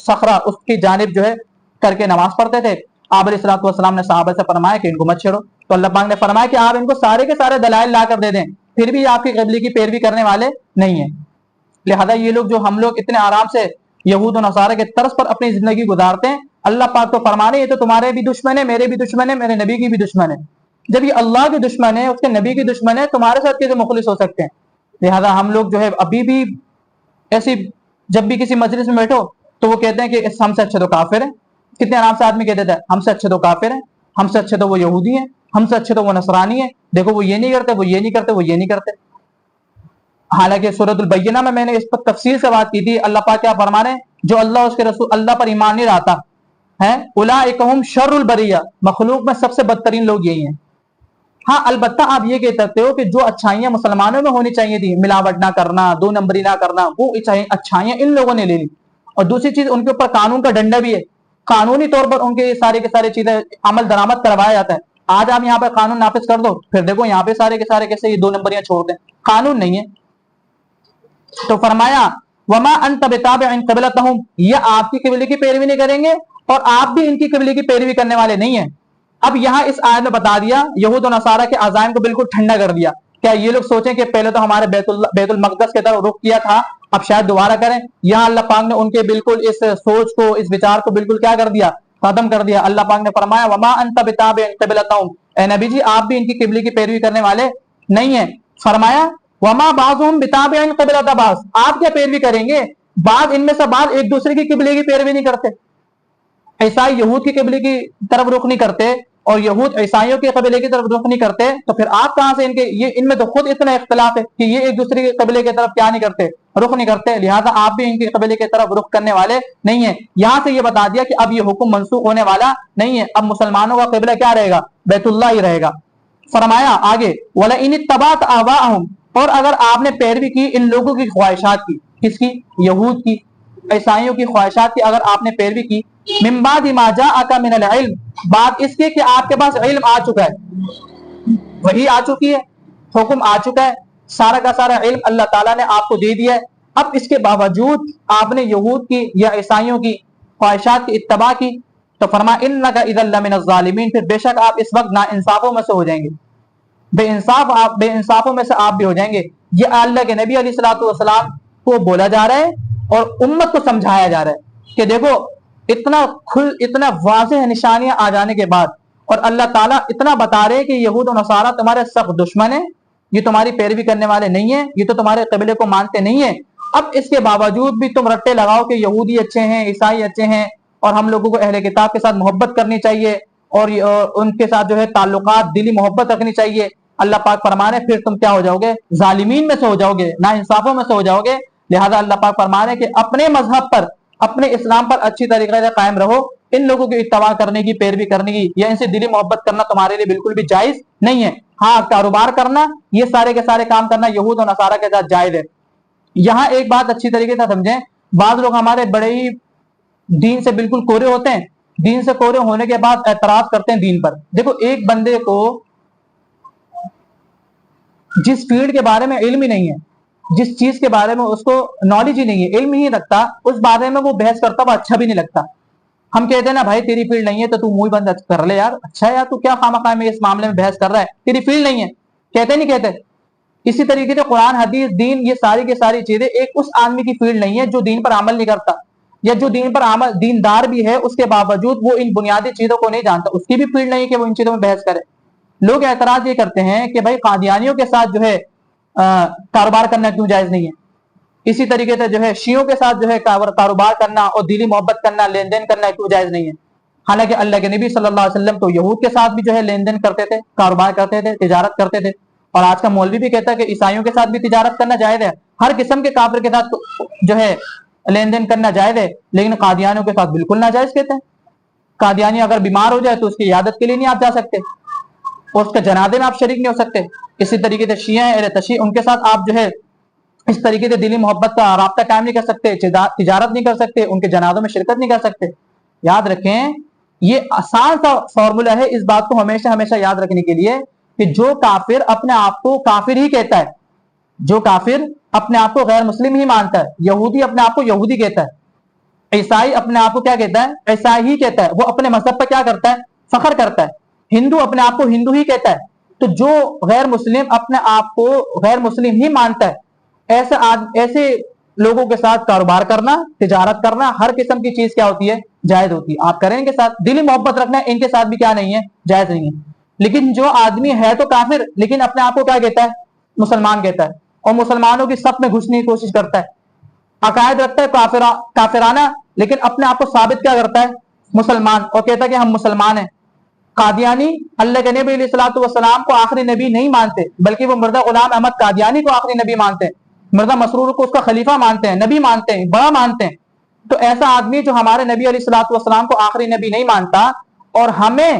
صخرہ اس کی جانب جو ہے کر کے نماز پڑھتے تھے. آپ علیہ الصلوۃ والسلام نے صحابہ سے فرمایا کہ ان کو مت چھیڑو. تو اللہ پاک نے فرمایا کہ آپ ان کو سارے کے سارے دلائل لا کر دے دیں, پھر بھی آپ کی قبلے کی پیروی کرنے والے نہیں ہیں. لہذا یہ لوگ جو ہم لوگ اتنے آرام سے یہود و نصارہ کے طرز پر اپنی زندگی گزارتے ہیں, اللہ پاک تو فرمانے یہ تو تمہارے بھی دشمن ہے, میرے بھی دشمن ہے, میرے نبی کی بھی دشمن ہے. جب یہ اللہ کے دشمن ہے, اس کے نبی کی دشمن ہے, تمہارے ساتھ کیسے مخلص ہو سکتے ہیں؟ لہذا ہم لوگ جو ہے ابھی بھی ایسی, جب بھی کسی مجلس میں بیٹھو تو وہ کہتے ہیں کہ ہم سے اچھے تو کافر ہیں. کتنے آرام سے آدمی کہتے تھے ہم سے اچھے تو کافر ہیں, ہم سے اچھے تو وہ یہودی ہیں, ہم سے اچھے تو وہ نصرانی ہیں, دیکھو وہ یہ نہیں کرتے, وہ یہ نہیں کرتے, وہ یہ نہیں کرتے. حالانکہ سورۃ البینہ میں نے اس پر تفصیل سے بات کی تھی. اللہ پاک کیا فرما رہے ہیں, جو اللہ اس کے رسول اللہ پر ایمان نہیں لاتا ہے, اولئک هم شر البریہ, مخلوق میں سب سے بدترین لوگ یہی ہیں. ہاں البتہ آپ یہ کہہ سکتے ہو کہ جو اچھائیاں مسلمانوں میں ہونی چاہیے تھی, ملاوٹ نہ کرنا, 2 نمبری نہ کرنا, وہ اچھائیاں ان لوگوں نے لے لی. اور دوسری چیز, ان کے اوپر قانون کا ڈنڈا بھی ہے, قانونی طور پر ان کے سارے کے سارے چیزیں عمل درآمد کروایا جاتا ہے. آج آپ یہاں پہ قانون نافذ کر دو، پھر دیکھو یہاں پہ سارے کے سارے کیسے یہ 2 نمبریاں چھوڑ دیں، قانون نہیں ہے۔ تو فرمایا وما انت بتابع قبلتهم، یہ آپ کی قبلے کی پیروی نہیں کریں گے اور آپ بھی ان کی قبلے کی پیروی کرنے والے نہیں ہیں۔ اب یہاں اس آیت میں بتا دیا، یہود و نصارہ کے عزائم کو بالکل ٹھنڈا کر دیا۔ کیا یہ لوگ سوچیں کہ پہلے تو ہمارے بیت المقدس کی طرف رخ کیا تھا، اب شاید دوبارہ کریں؟ یہاں اللہ پاک نے ان کے بالکل اس سوچ کو، اس وچار کو بالکل کیا کر دیا، ختم کر دیا۔ اللہ پاک نے فرمایا وما انت بتابع قبلتهم، اے نبی جی آپ بھی ان کی قبلے کی پیروی کرنے والے نہیں ہیں۔ فرمایا وما بعضهم بتابع قبلۃ بعض، آپ کیا پیروی کریں گے، بعض ان میں سے بعض ایک دوسرے کی قبلے کی پیروی نہیں کرتے۔ عیسائی یہود کی قبلے کی طرف رخ نہیں کرتے اور یہود عیسائیوں کے قبیلے کی طرف رخ نہیں کرتے، تو پھر آپ کہاں سے ان میں تو خود اتنا اختلاف ہے کہ یہ ایک دوسرے کے قبیلے کی طرف کیا نہیں کرتے، رخ نہیں کرتے، لہٰذا آپ بھی ان کے قبیلے کی طرف رخ کرنے والے نہیں ہیں۔ یہاں سے یہ بتا دیا کہ اب یہ حکم منسوخ ہونے والا نہیں ہے، اب مسلمانوں کا قبلہ کیا رہے گا، بیت اللہ ہی رہے گا۔ فرمایا آگے وَلَئِنِ اتَّبَعْتَ آبَاءَهُمْ، اور اگر آپ نے پیروی کی ان لوگوں کی خواہشات کی، کس کی، یہود کی، عیسائیوں کی خواہشات کی اگر آپ نے پیروی کی، من بعد ما جاءک من العلم، بات اس کے کہ آپ کے پاس علم آ چکا ہے، وہی آ چکی ہے، حکم آ چکا ہے، سارا کا سارا علم اللہ تعالیٰ نے آپ کو دے دیا ہے، اب اس کے باوجود آپ نے یہود کی یا عیسائیوں کی خواہشات کی اتباع کی، تو فرمایا انک اذا لمن الظالمین، پھر بے شک آپ اس وقت ناانصافوں میں سے ہو جائیں گے، بے انصافوں میں سے آپ بھی ہو جائیں گے۔ یہ اللہ کے نبی علیہ الصلوۃ والسلام کو بولا جا رہا ہے اور امت کو سمجھایا جا رہا ہے کہ دیکھو اتنا واضح نشانیاں آ جانے کے بعد اور اللہ تعالیٰ اتنا بتا رہے کہ یہود و نصارہ تمہارے سخت دشمن ہیں، یہ تمہاری پیروی کرنے والے نہیں ہیں، یہ تو تمہارے قبیلے کو مانتے نہیں ہیں، اب اس کے باوجود بھی تم رٹے لگاؤ کہ یہودی اچھے ہیں، عیسائی اچھے ہیں اور ہم لوگوں کو اہل کتاب کے ساتھ محبت کرنی چاہیے اور ان کے ساتھ جو ہے تعلقات دلی محبت رکھنی چاہیے۔ اللہ پاک فرما رہے پھر تم کیا ہو جاؤ گے، ظالمین میں سے ہو جاؤ گے، نا انصافوں میں سے ہو جاؤ گے۔ لہذا اللہ پاک فرما رہے کہ اپنے مذہب پر، اپنے اسلام پر اچھی طریقے سے قائم رہو، ان لوگوں کی اتباع کرنے کی، پیروی کرنے کی یا ان سے دلی محبت کرنا تمہارے لیے بالکل بھی جائز نہیں ہے۔ ہاں کاروبار کرنا، یہ سارے کے سارے کام کرنا یہود و نصارہ کے ساتھ جائز ہے۔ یہاں ایک بات اچھی طریقے سے سمجھیں، بعض لوگ ہمارے بڑے ہی دین سے بالکل کورے ہوتے ہیں، دین سے کورے ہونے کے بعد اعتراض کرتے ہیں دین پر۔ دیکھو ایک بندے کو جس فیلڈ کے بارے میں علم ہی نہیں ہے، جس چیز کے بارے میں اس کو نالج ہی نہیں ہے، علم ہی رکھتا، اس بارے میں وہ بحث کرتا وہ اچھا بھی نہیں لگتا۔ ہم کہتے ہیں نا بھائی تیری فیلڈ نہیں ہے تو منہ بند کر لے یار، اچھا یار تو کیا خواہ میں اس معاملے میں بحث کر رہا ہے، تیری فیلڈ نہیں ہے، کہتے نہیں کہتے۔ اسی طریقے سے قرآن حدیث دین یہ ساری کی ساری چیزیں ایک اس آدمی کی فیلڈ نہیں ہے جو دین پر عمل نہیں کرتا یا جو دین پر عمل دیندار بھی ہے اس کے باوجود وہ ان بنیادی چیزوں کو نہیں جانتا، اس کی بھی فیلڈ نہیں ہے کہ وہ ان چیزوں میں بحث کرے۔ لوگ اعتراض یہ کرتے ہیں کہ بھائی قادیانیوں کے ساتھ جو ہے کاروبار کرنا کیوں جائز نہیں ہے، اسی طریقے سے جو ہے شیعوں کے ساتھ جو ہے کاروبار کرنا اور دلی محبت کرنا، لین دین کرنا کیوں جائز نہیں ہے۔ حالانکہ اللہ کے نبی صلی اللہ علیہ وسلم تو یہود کے ساتھ بھی جو ہے لین دین کرتے تھے، کاروبار کرتے تھے، تجارت کرتے تھے، اور آج کا مولوی بھی کہتا ہے کہ عیسائیوں کے ساتھ بھی تجارت کرنا جائز ہے، ہر قسم کے کافر کے ساتھ جو ہے لین دین کرنا جائز ہے، لیکن قادیانیوں کے ساتھ بالکل ناجائز کہتے ہیں۔ قادیانی اگر بیمار ہو جائے تو اس کی عیادت کے لیے نہیں آپ جا سکتے اور اس کے جنازے میں آپ شریک نہیں ہو سکتے۔ اسی طریقے سے شیعہ ہیں، اہل تشیع، ان کے ساتھ آپ جو ہے اس طریقے سے دلی محبت کا رابطہ قائم نہیں کر سکتے، تجارت نہیں کر سکتے، ان کے جنازوں میں شرکت نہیں کر سکتے۔ یاد رکھیں یہ آسان سا فارمولا ہے، اس بات کو ہمیشہ ہمیشہ یاد رکھنے کے لیے کہ جو کافر اپنے آپ کو کافر ہی کہتا ہے، جو کافر اپنے آپ کو غیر مسلم ہی مانتا ہے، یہودی اپنے آپ کو یہودی کہتا ہے، عیسائی اپنے آپ کو کیا کہتا ہے، عیسائی ہی کہتا ہے، وہ اپنے مذہب پر کیا کرتا ہے، فخر کرتا ہے، ہندو اپنے آپ کو ہندو ہی کہتا ہے، تو جو غیر مسلم اپنے آپ کو غیر مسلم ہی مانتا ہے، ایسے لوگوں کے ساتھ کاروبار کرنا، تجارت کرنا، ہر قسم کی چیز کیا ہوتی ہے، جائز ہوتی ہے۔ آپ کریں ان کے ساتھ دلی محبت رکھنا، ان کے ساتھ بھی کیا نہیں ہے، جائز نہیں ہے۔ لیکن جو آدمی ہے تو کافر لیکن اپنے آپ کو کیا کہتا ہے، مسلمان کہتا ہے، اور مسلمانوں کی صف میں گھسنے کی کوشش کرتا ہے، عقائد رکھتا ہے کافرانہ، لیکن اپنے آپ کو ثابت کیا کرتا ہے، مسلمان، اور کہتا ہے کہ ہم مسلمان ہیں۔ قادیانی اللہ کے نبی علیہ الصلوۃ والسلام کو آخری نبی نہیں مانتے، بلکہ وہ مرزا غلام احمد قادیانی کو آخری نبی مانتے ہیں، مرزا مسرور کو اس کا خلیفہ مانتے ہیں، نبی مانتے ہیں، بڑا مانتے ہیں۔ تو ایسا آدمی جو ہمارے نبی علیہ الصلوۃ والسلام کو آخری نبی نہیں مانتا اور ہمیں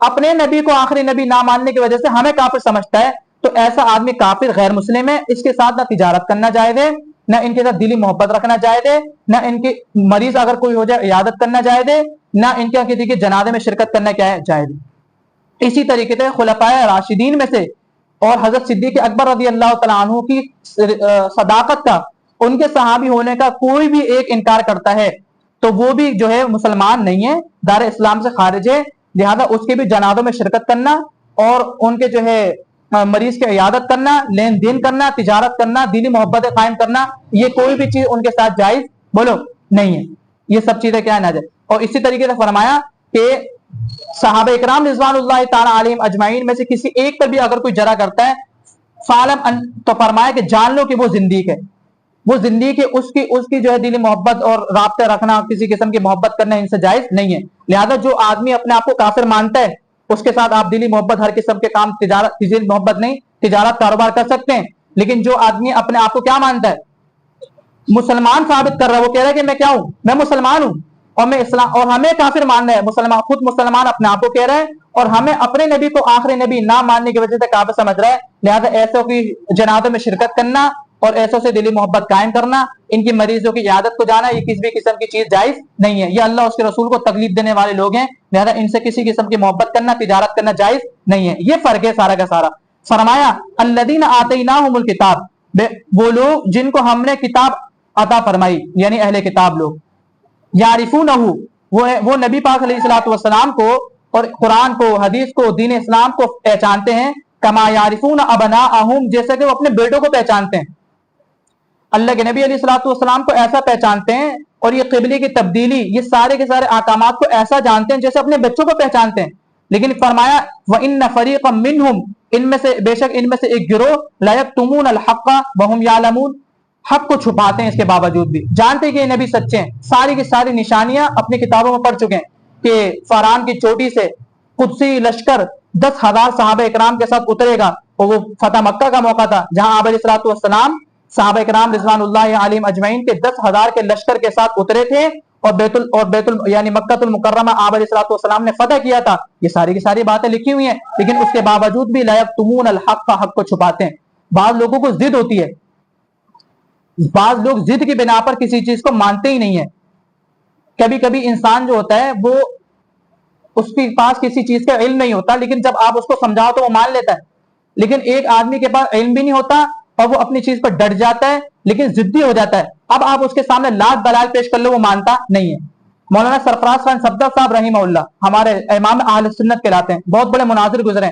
اپنے نبی کو آخری نبی نہ ماننے کی وجہ سے ہمیں کافر سمجھتا ہے، تو ایسا آدمی کافر غیر مسلم ہے، اس کے ساتھ نہ تجارت کرنا جائز ہے، نہ ان کے ساتھ دلی محبت رکھنا جائز ہے، نہ ان کے مریض اگر کوئی ہو جائے عیادت کرنا جائز ہے، نہ ان کے کسی کے جنازے میں شرکت کرنا کیا ہے، جائز ہے۔ اسی طریقے سے خلفائے راشدین میں سے اور حضرت صدیق اکبر رضی اللہ تعالیٰ عنہ کی صداقت کا، ان کے صحابی ہونے کا کوئی بھی ایک انکار کرتا ہے تو وہ بھی جو ہے مسلمان نہیں ہے، دار اسلام سے خارج ہے. لہذا اس کے بھی جنازوں میں شرکت کرنا اور ان کے جو ہے مریض کی عیادت کرنا، لین دین کرنا، تجارت کرنا، دینی محبتیں قائم کرنا، یہ کوئی بھی چیز ان کے ساتھ جائز بولو نہیں ہے. یہ سب چیزیں کیا ہے ناجائز. اور اسی طریقے سے فرمایا کہ صحابہ اکرام رضوان اللہ تعالی علیہم اجمعین میں سے کسی ایک پر بھی اگر کوئی جرح کرتا ہے فعلم تو فرمایا کہ جان لو کہ وہ زندیق ہے. وہ زندیق ہے، اس کی جو ہے دلی محبت اور رابطے رکھنا، کسی قسم کی محبت کرنا ان سے جائز نہیں ہے. لہذا جو آدمی اپنے آپ کو کافر مانتا ہے اس کے ساتھ آپ دلی محبت ہر قسم کے کام، تجارت، کسی محبت نہیں، تجارت کاروبار کر سکتے ہیں. لیکن جو آدمی اپنے آپ کو کیا مانتا ہے، مسلمان ثابت کر رہا ہے، وہ کہہ رہا ہے کہ میں کیا ہوں، میں مسلمان ہوں اور میں اسلام، اور ہمیں کافر مان رہے ہیں. مسلمان خود مسلمان اپنے آپ کو کہہ رہے ہیں اور ہمیں اپنے نبی کو آخری نبی نہ ماننے کی وجہ سے کافر سمجھ رہا ہے. لہذا ایسوں کی جنازوں میں شرکت کرنا اور ایسوں سے دلی محبت قائم کرنا، ان کی مریضوں کی عیادت کو جانا، یہ کسی بھی قسم کی چیز جائز نہیں ہے. یہ اللہ اس کے رسول کو تکلیف دینے والے لوگ ہیں. لہذا ان سے کسی قسم کی محبت کرنا، تجارت کرنا جائز نہیں ہے. یہ فرق ہے سارا کا سارا. فرمایا الذین آتیناہم الکتاب، وہ لوگ جن کو ہم نے کتاب عطا فرمائی، یعنی اہل کتاب لوگ. یعرفونہ، وہ نبی پاک علیہ الصلوۃ والسلام کو اور قرآن کو، حدیث کو، دین اسلام کو پہچانتے ہیں. کما یعرفون ابناءہم، جیسے کہ وہ اپنے بیٹوں کو پہچانتے ہیں. اللہ کے نبی علیہ الصلوۃ والسلام کو ایسا پہچانتے ہیں اور یہ قبلے کی تبدیلی، یہ سارے کے سارے احکامات کو ایسا جانتے ہیں جیسے اپنے بچوں کو پہچانتے ہیں. لیکن فرمایا وَإِنَّ فَرِيقًا مِّنْهُمْ، ان میں سے بے شک ان میں سے ایک گروہ لَيَكْتُمُونَ الْحَقَّ وَهُمْ يَعْلَمُونَ، حق کو چھپاتے ہیں اس کے باوجود بھی، جانتے ہیں کہ یہ نبی سچے ہیں. ساری کی ساری نشانیاں اپنی کتابوں میں پڑھ چکے ہیں کہ فاران کی چوٹی سے قدسی لشکر 10,000 صحابہ اکرام کے ساتھ اترے گا. اور وہ فتح مکہ کا موقع تھا جہاں آپ علیہ الصلوۃ والسلام صحابہ اکرام رضوان اللہ علیہم اجمعین کے 10,000 کے لشکر کے ساتھ اترے تھے اور یعنی مکہ المکرمہ آپ علیہ الصلوۃ والسلام نے فتح کیا تھا. یہ ساری کی ساری باتیں لکھی ہوئی ہیں، لیکن اس کے باوجود بھی لا یکتمون الحق، حق کو چھپاتے ہیں. بعض لوگوں کو ضد ہوتی ہے، بعض لوگ ضد کی بنا پر کسی چیز کو مانتے ہی نہیں ہے. کبھی کبھی انسان جو ہوتا ہے وہ اس کے پاس کسی چیز کا علم نہیں ہوتا، لیکن جب آپ اس کو سمجھاؤ تو وہ مان لیتا ہے. لیکن ایک آدمی کے پاس علم بھی نہیں ہوتا اور وہ اپنی چیز پر ڈٹ جاتا ہے لیکن ضدی ہو جاتا ہے. اب آپ اس کے سامنے لاکھ دلائل پیش کر لو، وہ مانتا نہیں ہے. مولانا سرفراز خان صفدر صاحب رحمہ اللہ ہمارے امام اہل سنت کہلاتے ہیں، بہت بڑے مناظر گزرے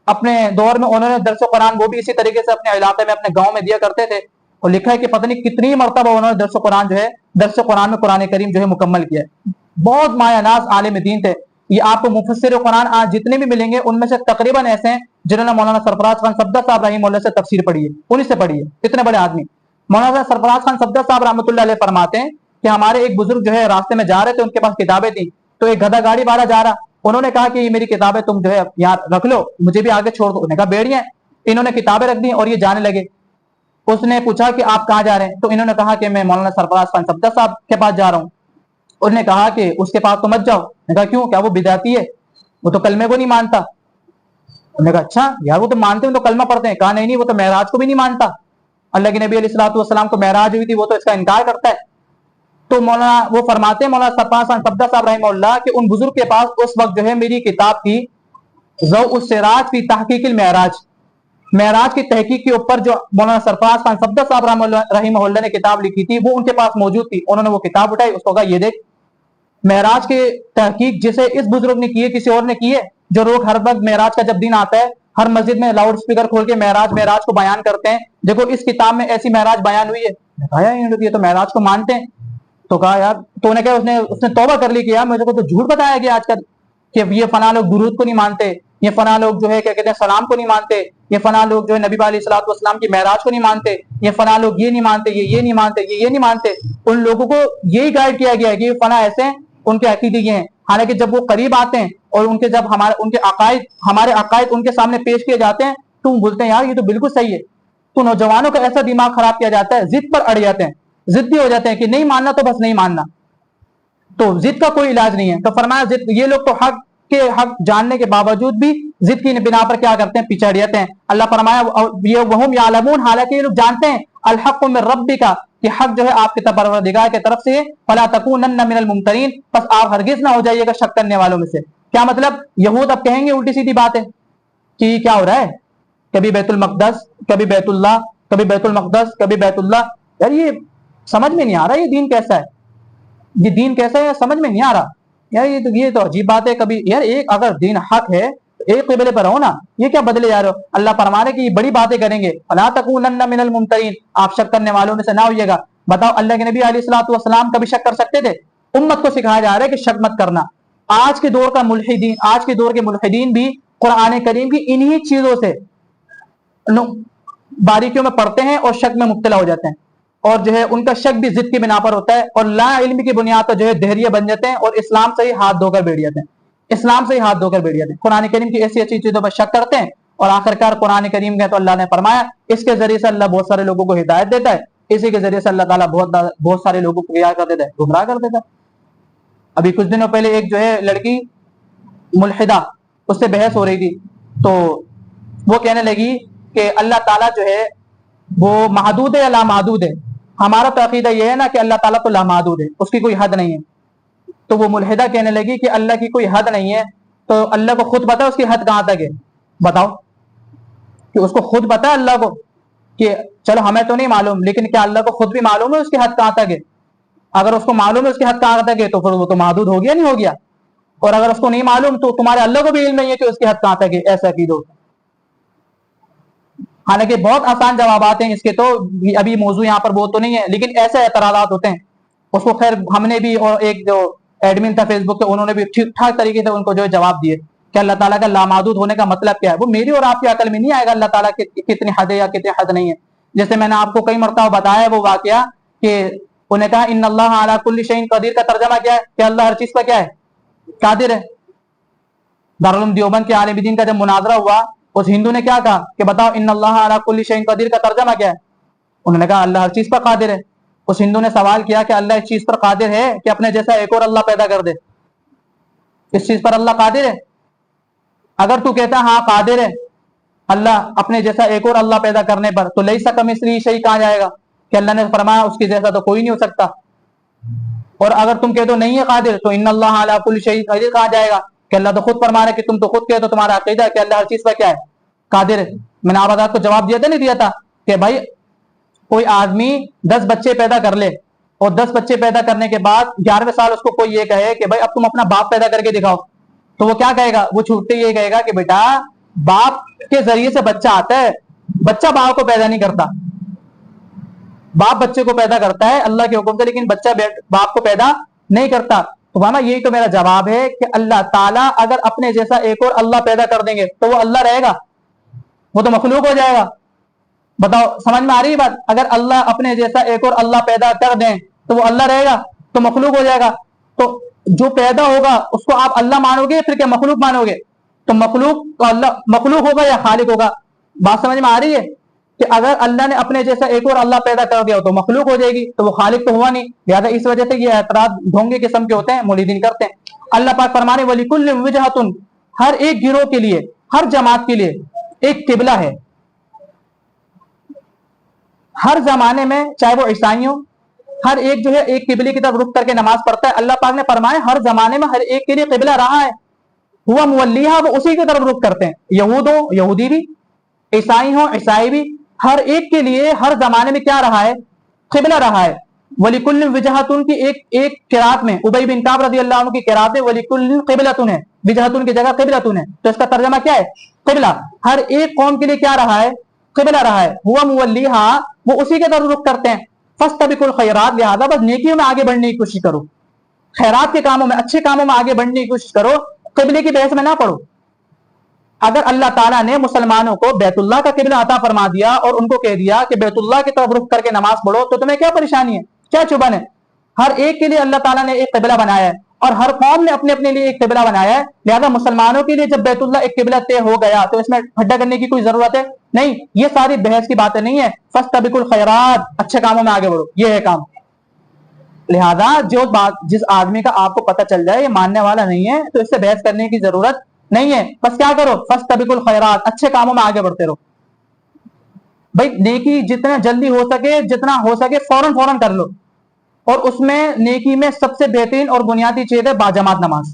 اپنے دور میں. انہوں نے درس قرآن وہ بھی اسی طریقے سے اپنے علاقے میں، اپنے گاؤں میں دیا کرتے تھے. اور لکھا ہے کہ پتہ نہیں کتنی مرتبہ انہوں نے درس قرآن جو ہے، درس قرآن میں قرآن کریم جو ہے مکمل کیا ہے. بہت مایہ ناز عالم دین تھے. یہ آپ کو مفسر قرآن آج جتنے بھی ملیں گے ان میں سے تقریباً ایسے ہیں جنہوں نے مولانا سرفراز خان صفدر صاحب رحمہ اللہ سے تفسیر پڑھی ہے، انہیں سے پڑھی ہے. اتنے بڑے آدمی مولانا سرفراز خان صفدر صاحب رحمۃ اللہ علیہ فرماتے ہیں کہ ہمارے ایک بزرگ جو ہے راستے میں جا رہے تھے، ان کے پاس کتابیں تھیں. تو ایک گدھا گاڑی والا جا رہا، انہوں نے کہا کہ یہ میری کتابیں تم جو ہے یہاں رکھ لو، مجھے بھی آگے چھوڑ دو. انہوں نے کہا بیڑیاں. انہوں نے کتابیں رکھ دی اور یہ جانے لگے. اس نے پوچھا کہ آپ کہاں جا رہے ہیں؟ تو انہوں نے کہا کہ میں مولانا سرفراز خان صفدر صاحب کے پاس جا رہا ہوں. انہوں نے کہا کہ اس کے پاس تو مت جاؤ. نے کہا کیوں؟ کیا وہ بدعتی ہے؟ وہ تو کلمے کو نہیں مانتا. انہوں نے کہا اچھا یار وہ تو مانتے ہیں، تو کلمہ پڑھتے ہیں. کہا نہیں، وہ تو معراج کو بھی نہیں مانتا. اللہ کے نبی علیہ الصلوۃ والسلام کو معراج ہوئی تھی، وہ تو اس کا انکار کرتا ہے. تو مولانا وہ فرماتے ہیں مولانا سرفراز خان صفدر صاحب رحمہ اللہ کہ ان بزرگ کے پاس اس وقت جو ہے میری کتاب تھی ضوء السراج فی تحقیق المعراج، معراج کی تحقیق کے اوپر جو مولانا سرفراز خان صفدر صاحب رحمہ اللہ نے کتاب لکھی تھی وہ ان کے پاس موجود تھی. انہوں نے وہ کتاب اٹھائی، اس کو کہا یہ دیکھ، معراج کے تحقیق جسے اس بزرگ نے کی ہے کسی اور نے کی ہے؟ جو لوگ ہر وقت معراج کا جب دن آتا ہے ہر مسجد میں لاؤڈ اسپیکر کھول کے معراج کو بیان کرتے ہیں، دیکھو اس کتاب میں ایسی معراج بیان ہوئی ہے. یہ تو معراج کو مانتے ہیں. تو کہا یار، تو نے کہا اس نے توبہ کر لی کہ یار مجھے کو تو جھوٹ بتایا گیا آج کل کہ یہ فلاں لوگ درود کو نہیں مانتے، یہ فلاں لوگ جو ہے کیا کہتے ہیں سلام کو نہیں مانتے، یہ فلاں لوگ جو ہے نبی علیہ الصلوۃ والسلام کی معراج کو نہیں مانتے، یہ فلاں لوگ یہ نہیں مانتے، یہ نہیں مانتے، یہ نہیں مانتے. ان لوگوں کو یہی گائیڈ کیا گیا ہے کہ یہ فلاں ایسے ہیں، ان کے عقیدے یہ ہیں. حالانکہ جب وہ قریب آتے ہیں اور ان کے جب ہمارے عقائد ان کے سامنے پیش کیے جاتے ہیں تو وہ بولتے ہیں یار یہ تو بالکل صحیح ہے. تو نوجوانوں کا ایسا دماغ خراب کیا جاتا ہے، ضد پر اڑ جاتے ہیں، ضدی ہو جاتے ہیں کہ نہیں ماننا تو بس نہیں ماننا. تو ضد کا کوئی علاج نہیں ہے. تو فرمایا یہ لوگ تو حق جاننے کے باوجود بھی ضد کی بنا پر کیا کرتے ہیں؟ پیچھے ہٹ جاتے ہیں. اللہ فرمایا وہم یعلمون، حالانکہ یہ لوگ جانتے ہیں الحق من ربک، کہ حق جو ہے آپ کے پروردگار کی طرف سے. فلا تکونن من الممترین، بس آپ ہرگز نہ ہو جائیے گا شک کرنے والوں میں سے. کیا مطلب؟ یہود اب کہیں گے الٹی سیدھی بات ہے کہ کیا ہو رہا ہے، کبھی بیت المقدس، کبھی بیت اللہ، کبھی بیت المقدس، کبھی بیت اللہ. یار یہ سمجھ میں نہیں آ رہا، یہ دین کیسا ہے، یہ دین کیسا ہے سمجھ میں نہیں آ رہا یار. یہ تو عجیب بات ہے. کبھی یار ایک اگر دین حق ہے ایک قبلے پر رہو نا، یہ کیا بدلے جا رہے ہو؟ اللہ فرمانے کہ یہ بڑی باتیں کریں گے، فلا تکونن من الممترین، آپ شک کرنے والوں میں سے نہ ہوئیے گا. بتاؤ اللہ کے نبی علیہ الصلوۃ والسلام کبھی شک کر سکتے تھے؟ امت کو سکھایا جا رہا ہے کہ شک مت کرنا. آج کے دور کا ملحدین، آج کے دور کے ملحدین بھی قرآن کریم کی انہی چیزوں سے باریکیوں میں پڑھتے ہیں اور شک میں مبتلا ہو جاتے ہیں، اور جو ہے ان کا شک بھی ضد کی بنا پر ہوتا ہے، اور لا علم کی بنیاد پر جو ہے دہریے بن جاتے ہیں اور اسلام سے ہی ہاتھ دھو کر بیٹھ جاتے ہیں. اسلام سے ہی ہاتھ دھو کر بیٹھ جاتے ہیں، قرآن کریم کی ایسی ایسی چیزوں پر شک کرتے ہیں، اور آخرکار قرآن کریم کا تو اللہ نے فرمایا اس کے ذریعے سے اللہ بہت سارے لوگوں کو ہدایت دیتا ہے، اسی کے ذریعے سے اللہ تعالیٰ بہت سارے لوگوں کو کیا کر دیتا ہے، گمراہ کر دیتا ہے. ابھی کچھ دنوں پہلے ایک جو ہے لڑکی ملحدہ، اس سے بحث ہو رہی تھی، تو وہ کہنے لگی کہ اللہ تعالیٰ جو ہے وہ محدود ہے یا لامحدود ہے. ہمارا تو عقیدہ یہ ہے نا کہ اللہ تعالیٰ تو لامحدود ہے، اس کی کوئی حد نہیں ہے. تو وہ ملحدہ کہنے لگی کہ اللہ کی کوئی حد نہیں ہے، تو اللہ کو خود پتا ہے اس کی حد کہاں تک ہے. بتاؤ کہ اس کو خود پتا ہے اللہ کو کہ چلو ہمیں تو نہیں معلوم، لیکن کیا اللہ کو خود بھی معلوم ہے اس کی حد کہاں تک ہے؟ اگر اس کو معلوم ہے اس کی حد کہاں تک ہے تو پھر وہ تو محدود ہو گیا نہیں ہو گیا، اور اگر اس کو نہیں معلوم تو تمہارے اللہ کو بھی علم نہیں ہے کہ اس کی حد کہاں تک ہے. ایسا کی دو. حالانکہ بہت آسان جوابات ہیں اس کے، تو ابھی موضوع یہاں پر وہ تو نہیں ہے، لیکن ایسے اعتراضات ہوتے ہیں. اس کو خیر ہم نے بھی، اور ایک جو ایڈمن تھا فیس بک کے انہوں نے بھی ٹھیک ٹھاک طریقے سے ان کو جو ہے جواب دیے کہ اللہ تعالیٰ کا لامحدود ہونے کا مطلب کیا ہے. وہ میری اور آپ کی عقل میں نہیں آئے گا اللہ تعالیٰ کتنی حد ہے یا کتنی حد نہیں ہے. جیسے میں نے آپ کو کئی مرتبہ بتایا وہ واقعہ کہ انہیں کہا ان اللہ علی کل شیء قدیر کا ترجمہ کیا ہے؟ کہ اللہ ہر چیز پر کیا ہے؟ قادر ہے. دارالعلوم دیوبند کے عالم دین کا جب مناظرہ ہوا، اس ہندو نے کیا کہا کہ بتاؤ ان اللہ علی کل شیء قدیر کا ترجمہ کیا ہے؟ انہوں نے کہا اللہ ہر چیز پر قادر ہے. اس ہندو نے سوال کیا کہ اللہ اس چیز پر قادر ہے کہ اپنے جیسا ایک اور اللہ پیدا کر دے؟ اس چیز پر اللہ قادر ہے؟ اگر تو کہتا ہاں قادر ہے اللہ اپنے جیسا ایک اور اللہ پیدا کرنے پر، تو لیسا کمثلہ شیء کہاں جائے گا کہ اللہ نے فرمایا اس کے جیسا تو کوئی نہیں ہو سکتا. اور اگر تم کہہ دو نہیں ہے قادر تو ان اللہ علی کل شیء قدیر کہاں جائے گا کہ اللہ تو خود فرما رہا ہے کہ تم تو خود کہہ دو تمہارا عقیدہ ہے کہ اللہ ہر چیز پر کیا ہے؟ قادر ہے. میں نے آپ کو جواب دیا تھا نہیں دیا تھا کہ بھائی کوئی آدمی 10 بچے پیدا کر لے، اور 10 بچے پیدا کرنے کے بعد 11ویں سال اس کو کوئی یہ کہے کہ بھائی اب تم اپنا باپ پیدا کر کے دکھاؤ، تو وہ کیا کہے گا؟ وہ چھوٹتے یہ کہے گا کہ بیٹا باپ کے ذریعے سے بچہ آتا ہے، بچہ باپ کو پیدا نہیں کرتا. باپ بچے کو پیدا کرتا ہے اللہ کے حکم سے، لیکن بچہ باپ کو پیدا نہیں کرتا. تو مانا یہی تو میرا جواب ہے کہ اللہ تعالیٰ اگر اپنے جیسا ایک اور اللہ پیدا کر دیں گے تو وہ اللہ رہے گا؟ وہ تو مخلوق ہو جائے گا. بتاؤ سمجھ میں آ رہی بات؟ اگر اللہ اپنے جیسا ایک اور اللہ پیدا کر دیں تو وہ اللہ رہے گا؟ تو مخلوق ہو جائے گا. تو جو پیدا ہوگا اس کو آپ اللہ مانو گے پھر کیا مخلوق مانو گے؟ تو مخلوق اللہ مخلوق ہوگا یا خالق ہوگا؟ بات سمجھ میں آ رہی ہے کہ اگر اللہ نے اپنے جیسا ایک اور اللہ پیدا کر دیا تو مخلوق ہو جائے گی، تو وہ خالق تو ہوا نہیں. لہٰذا اس وجہ سے یہ اعتراض ڈھونگے قسم کے ہوتے ہیں، مولدین کرتے ہیں. اللہ پاک فرمانے وَلِكُلٍّ وِجْهَةٌ، ہر ایک گروہ کے لیے، ہر جماعت کے لیے ایک قبلہ ہے. ہر زمانے میں چاہے وہ عیسائی ہوں، ہر ایک جو ہے ایک قبلے کی طرف رخ کر کے نماز پڑھتا ہے. اللہ پاک نے فرمایا ہر زمانے میں ہر ایک کے لیے قبلہ رہا ہے، ہوا مولیہا، وہ اسی کی طرف رخ کرتے ہیں. یہود ہو یہودی بھی، عیسائی ہو عیسائی بھی، ہر ایک کے لیے ہر زمانے میں کیا رہا ہے؟ قبلہ رہا ہے. وَلِكُلٍّ وِجْهَةٌ کی ایک قرات میں ابی بن کعب رضی اللہ عنہ کی قرات ہے وَلِكُلٍّ قِبْلَةٌ ہے، وجہتن کی جگہ قبلۃ ہے، تو اس کا ترجمہ کیا ہے؟ قبلہ. ہر ایک قوم کے لیے کیا رہا ہے؟ قبلہ رہا ہے. ہوا مولیہا، وہ اسی کے طرف رخ کرتے ہیں. فاستبقوا الخیرات، لہذا بس نیکیوں میں آگے بڑھنے کی کوشش کرو، خیرات کے کاموں میں، اچھے کاموں میں آگے بڑھنے کی کوشش کرو، قبلے کی بحث میں نہ پڑھو. اگر اللہ تعالیٰ نے مسلمانوں کو بیت اللہ کا قبلہ عطا فرما دیا اور ان کو کہہ دیا کہ بیت اللہ کی طرف رخ کر کے نماز پڑھو، تو تمہیں کیا پریشانی ہے؟ کیا چبھن ہے؟ ہر ایک کے لیے اللہ تعالیٰ نے ایک قبلہ بنایا ہے، اور ہر قوم نے اپنے اپنے لیے ایک قبلہ بنایا ہے. لہذا مسلمانوں کے لیے جب بیت اللہ ایک قبلہ طے ہو گیا تو اس میں ہڈا کرنے کی کوئی ضرورت ہے نہیں. یہ ساری بحث کی باتیں نہیں ہے. فاستبقوا الخیرات، اچھے کاموں میں آگے بڑھو، یہ ہے کام. لہذا جس آدمی کا آپ کو پتہ چل جائے یہ ماننے والا نہیں ہے تو اس سے بحث کرنے کی ضرورت نہیں ہے. بس کیا کرو؟ فاستبقوا الخیرات، اچھے کاموں میں آگے بڑھتے رہو. بھائی نیکی جتنا جلدی ہو سکے، جتنا ہو سکے فوراً کر لو. اور اس میں نیکی میں سب سے بہترین اور بنیادی چیز ہے باجماعت نماز.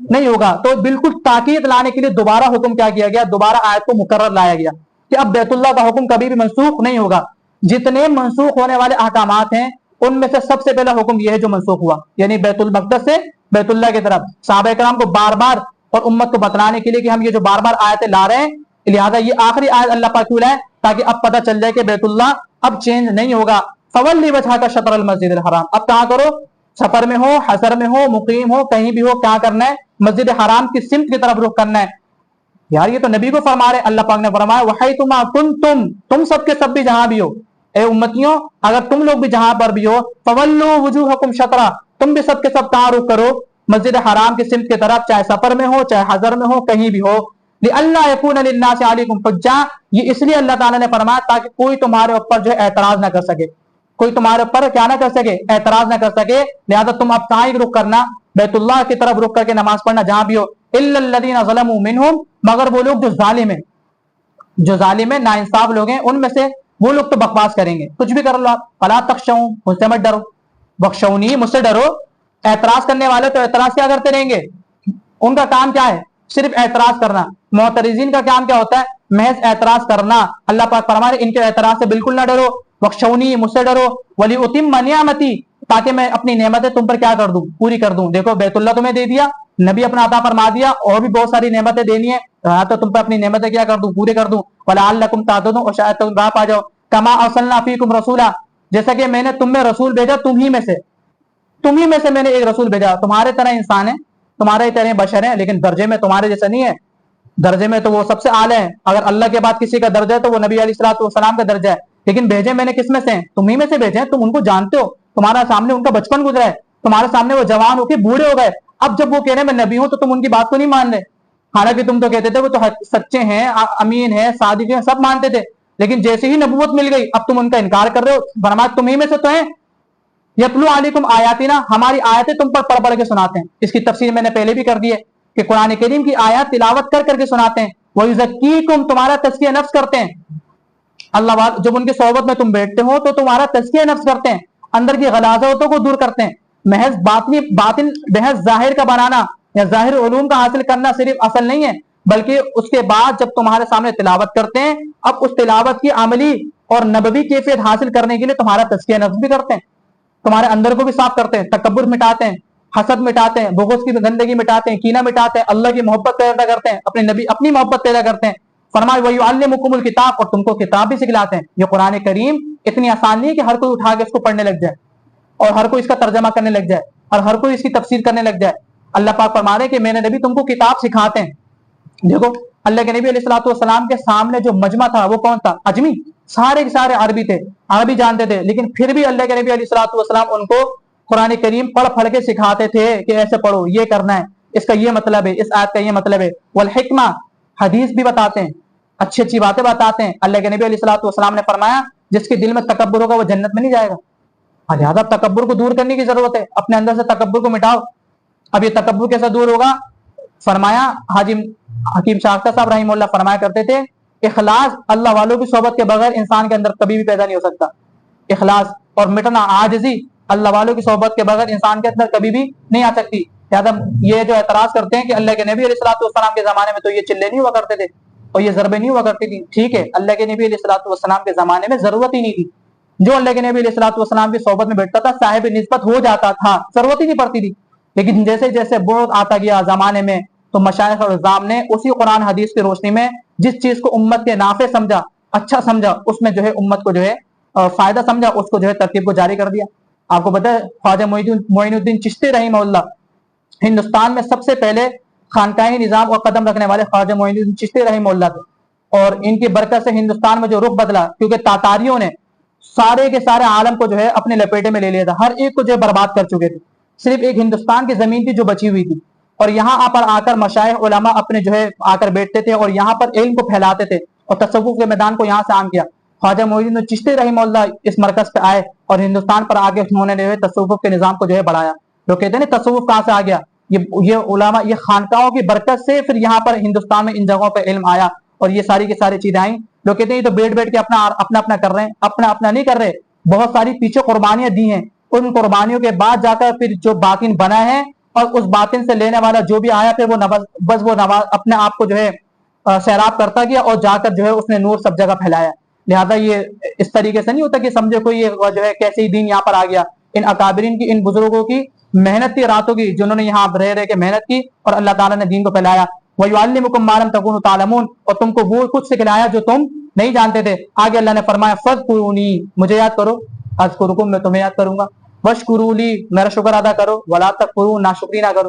نہیں ہوگا. تو بالکل تاکید لانے کے لیے دوبارہ حکم کیا کیا گیا, دوبارہ آیت کو مقرر لایا گیا کہ اب بیت اللہ کا حکم کبھی بھی منسوخ نہیں ہوگا. جتنے منسوخ ہونے والے احکامات ہیں ان میں سے سب سے پہلا حکم یہ ہے جو منسوخ ہوا, یعنی بیت المقدس سے بیت اللہ کی طرف. صحابہ کرام کو بار بار اور امت کو بتلانے کے لیے کہ ہم یہ جو بار بار آیتیں لا رہے ہیں, لہٰذا یہ آخری آیت اللہ پاک کیوں لائے, تاکہ اب پتہ چل جائے کہ بیت اللہ اب چینج نہیں ہوگا. فولی وجھا کا شطر المسجد الحرام, اب کہاں کرو, سفر میں ہو, حضر میں ہو, مقیم ہو, کہیں بھی ہو, کیا کرنا ہے, مسجد حرام کی سمت کی طرف رخ کرنا ہے. یار یہ تو نبی کو فرما رہے, اللہ پاک نے فرمایا وحیثما کنتم, تم سب کے سب بھی جہاں بھی ہو, اے امتیوں اگر تم لوگ بھی جہاں پر بھی ہو, فولوا وجوہکم شطرا, تم بھی سب کے سب کہاں رخ کرو, مسجد حرام کی سمت کی طرف, چاہے سفر میں ہو چاہے حضر میں ہو, کہیں بھی ہو. لئلا یکون للناس علیکم حجہ, یہ اس لیے اللہ تعالیٰ نے فرمایا تاکہ کوئی تمہارے اوپر جو ہے اعتراض نہ کر سکے, کوئی تمہارے اوپر کیا نہ کر سکے, اعتراض نہ کر سکے. لہذا تم اب کہاں رخ کرنا, بیت اللہ کی طرف رخ کر کے نماز پڑھنا جہاں بھی ہو. الا الذین ظلموا منہم, مگر وہ لوگ جو ظالم ہیں, جو ظالم ہیں, ناانصاف لوگ ہیں, ان میں سے وہ لوگ تو بکواس کریں گے, کچھ بھی کر لو آپ. فلا تخشوا, مجھ سے مت ڈرو, بخشونی, مجھ سے ڈرو. اعتراض کرنے والے تو اعتراض کیا کرتے رہیں گے, ان کا کام کیا ہے, صرف اعتراض کرنا. معترضین کا کام کیا ہوتا ہے, محض اعتراض کرنا. اللہ پاک فرمائے ان کے اعتراض سے بالکل نہ ڈرو. بخشونی, مجھ سے ڈرو. ولیتم نعمتی, تاکہ میں اپنی نعمتیں تم پر کیا کر دوں, پوری کر دوں. دیکھو بیت اللہ تمہیں دے دیا, نبی اپنا عطا فرما دیا, اور بھی بہت ساری نعمتیں دینی ہے, تو تم پر اپنی نعمتیں کیا کر دوں, پوری کر دوں. ولعلکم تہتدون, اور شاید تم راہ پا جاؤ. کما ارسلنا فیکم رسولا, جیسا کہ میں نے تم میں رسول بھیجا, تم ہی میں سے میں نے ایک رسول بھیجا. تمہارے طرح انسان ہے, تمہارے طرح بشر ہیں, لیکن درجے میں تمہارے جیسا نہیں ہے. درجے میں تو وہ سب سے اعلی ہے. اگر اللہ کے بعد کسی کا درجہ ہے تو وہ نبی علیہ الصلوۃ والسلام کا درجہ ہے. لیکن بھیجے میں نے کس میں سے ہیں, تم ہی میں سے بھیجے ہیں. تم ان کو جانتے ہو, تمہارا سامنے ان کا بچپن گزرا ہے, تمہارے سامنے وہ جوان ہو کے بوڑھے ہو گئے. اب جب وہ کہہ رہے ہیں میں نبی ہوں, تو تم ان کی بات کو نہیں مان رہے. حالانکہ تم تو کہتے تھے وہ تو سچے ہیں, امین ہیں, صادق ہیں, سب مانتے تھے. لیکن جیسے ہی نبوت مل گئی, اب تم ان کا انکار کر رہے ہو. فرمایا تم ہی میں سے تو ہیں. یتلو علیکم آیاتنا, ہماری آیتیں تم پر پڑھ پڑھ کے سناتے ہیں. اس کی تفسیر میں نے پہلے بھی کر دی ہے کہ قرآن کریم کی آیات تلاوت کر کر کے سناتے ہیں. وَيُزَكِّيكُمْ, تمہارا تزکیہ نفس کرتے ہیں. اللہ جب ان کی صحبت میں تم بیٹھتے ہو تو تمہارا تزکیہ نفس کرتے ہیں, اندر کی غلاظتوں کو دور کرتے ہیں. محض باطن محض ظاہر کا بنانا یا ظاہر علوم کا حاصل کرنا صرف اصل نہیں ہے, بلکہ اس کے بعد جب تمہارے سامنے تلاوت کرتے ہیں, اب اس تلاوت کی عملی اور نبوی کیفیت حاصل کرنے کے لیے تمہارا تزکیہ نفس بھی کرتے ہیں, تمہارے اندر کو بھی صاف کرتے ہیں, تکبر مٹاتے ہیں, حسد مٹاتے ہیں, بغض کی گندگی مٹاتے ہیں, کینہ مٹاتے ہیں, اللہ کی محبت پیدا کرتے ہیں, اپنے نبی اپنی محبت پیدا کرتے ہیں. فرمائے وَيُعَلِّمُكُمُ الْكِتَابَ, اور تم کو کتاب بھی سکھلاتے ہیں. یہ قرآن کریم اتنی آسان نہیں ہے کہ ہر کوئی اٹھا کے اس کو پڑھنے لگ جائے, اور ہر کوئی اس کا ترجمہ کرنے لگ جائے, اور ہر کوئی اس کی تفسیر کرنے لگ جائے. اللہ پاک فرما رہے ہیں کہ میں نے نبی تم کو کتاب سکھاتے ہیں. دیکھو اللہ کے نبی علیہ الصلوۃ والسلام کے سامنے جو مجمع تھا وہ کون تھا, اجمی. سارے کے سارے عربی تھے, عربی جانتے تھے, لیکن پھر بھی اللہ کے نبی علیہ الصلوۃ والسلام ان کو قرآن کریم پڑھ پڑھ کے سکھاتے تھے کہ ایسے پڑھو, یہ کرنا ہے, اس کا یہ مطلب ہے, اس آیت کا یہ مطلب ہے. والحکمہ, حدیث بھی بتاتے ہیں, اچھی اچھی باتیں بتاتے ہیں. اللہ کے نبی علیہ الصلوۃ والسلام نے فرمایا جس کے دل میں تکبر ہوگا وہ جنت میں نہیں جائے گا. لہٰذا تکبر کو دور کرنے کی ضرورت ہے, اپنے اندر سے تکبر کو مٹاؤ. اب یہ تکبر کیسے دور ہوگا, فرمایا حاجی حکیم شاختہ صاحب رحمہ اللہ فرمایا کرتے تھے اخلاص اللہ والوں کی صحبت کے بغیر انسان کے اندر کبھی بھی پیدا نہیں ہو سکتا. اخلاص اور مٹنا, عاجزی اللہ والوں کی صحبت کے بغیر انسان کے اندر کبھی بھی نہیں آ سکتی. لہٰذا یہ جو اعتراض کرتے ہیں کہ اللہ کے نبی علیہ الصلوۃ والسلام کے زمانے میں تو یہ چلے نہیں ہوا کرتے تھے اور یہ ضربیں نہیں ہوا کرتی تھی. ٹھیک ہے, اللہ کے نبی علیہ الصلوۃ والسلام کے زمانے میں ضرورت ہی نہیں تھی. جو اللہ کے نبی علیہ الصلوۃ والسلام کی صحبت میں بیٹھتا تھا صاحب نسبت ہو جاتا تھا, ضرورت ہی نہیں پڑتی تھی. لیکن جیسے جیسے بہت آتا گیا زمانے میں, تو مشائخ اور عظام نے اسی قرآن حدیث کی روشنی میں جس چیز کو امت کے نافع سمجھا, اچھا سمجھا, اس میں جو ہے امت کو جو ہے فائدہ سمجھا, اس کو جو ہے ترتیب کو جاری کر دیا. آپ کو پتہ ہے خواجہ معین الدین چشتی رحمہ اللہ ہندوستان میں سب سے پہلے خانقاہی نظام اور قدم رکھنے والے خواجہ معین الدین چشتی رحمہ اللہ تھے. اور ان کی برکت سے ہندوستان میں جو رخ بدلا, کیونکہ تاتاریوں نے سارے کے سارے عالم کو جو ہے اپنے لپیٹے میں لے لیا تھا, ہر ایک کو جو ہے برباد کر چکے تھے. صرف ایک ہندوستان کی زمین تھی جو بچی ہوئی تھی, اور یہاں پر آ کر مشائخ علماء اپنے جو ہے آ کر بیٹھتے تھے اور یہاں پر علم کو پھیلاتے تھے اور تصوف کے میدان کو یہاں سے عام کیا. خواجہ معین الدین چشتی رحمہ اللہ اس مرکز پہ آئے اور ہندوستان پر آگے انہوں نے جو ہے تصوف کے نظام کو جو ہے بڑھایا. لوگ کہتے ہیں نا تصوف کہاں سے آ گیا, یہ علماء, یہ خانقاہوں کی برکت سے پھر یہاں پر ہندوستان میں ان جگہوں پہ علم آیا اور یہ ساری کی ساری چیزیں آئیں. لوگ کہتے ہیں یہ تو بیٹھ کے اپنا کر رہے ہیں, اپنا نہیں کر رہے, بہت ساری پیچھے قربانیاں دی ہیں. ان قربانیوں کے بعد جا کر پھر جو باطن بنا ہے اور اس باطن سے لینے والا جو بھی آیا پھر وہ نواز اپنے آپ کو جو ہے سیراب کرتا گیا اور جا کر جو ہے اس نے نور سب جگہ پھیلایا. لہذا یہ اس طریقے سے نہیں ہوتا کہ سمجھے کوئی یہ جو ہے کیسے ہی دین یہاں پر آ گیا. ان اکابرین کی، ان بزرگوں کی محنت تھی راتوں کی، جنہوں نے یہاں رہ کے محنت کی اور اللہ تعالیٰ نے دین کو پھیلایا. وَيُعَلِّمُكُم مَّا لَمْ تَكُونُوا تَعْلَمُونَ، اور تم کو وہ کچھ سکھلایا جو تم نہیں جانتے تھے. آگے اللہ نے فرمایا فَاذْكُرُونِی، مجھے یاد کرو، اذکرکم، میں تمہیں یاد کروں گا، وَاشْکُرُوا لِی، میرا شکر ادا کرو، وَلَا تَکْفُرُوا، ناشکری نہ کرو.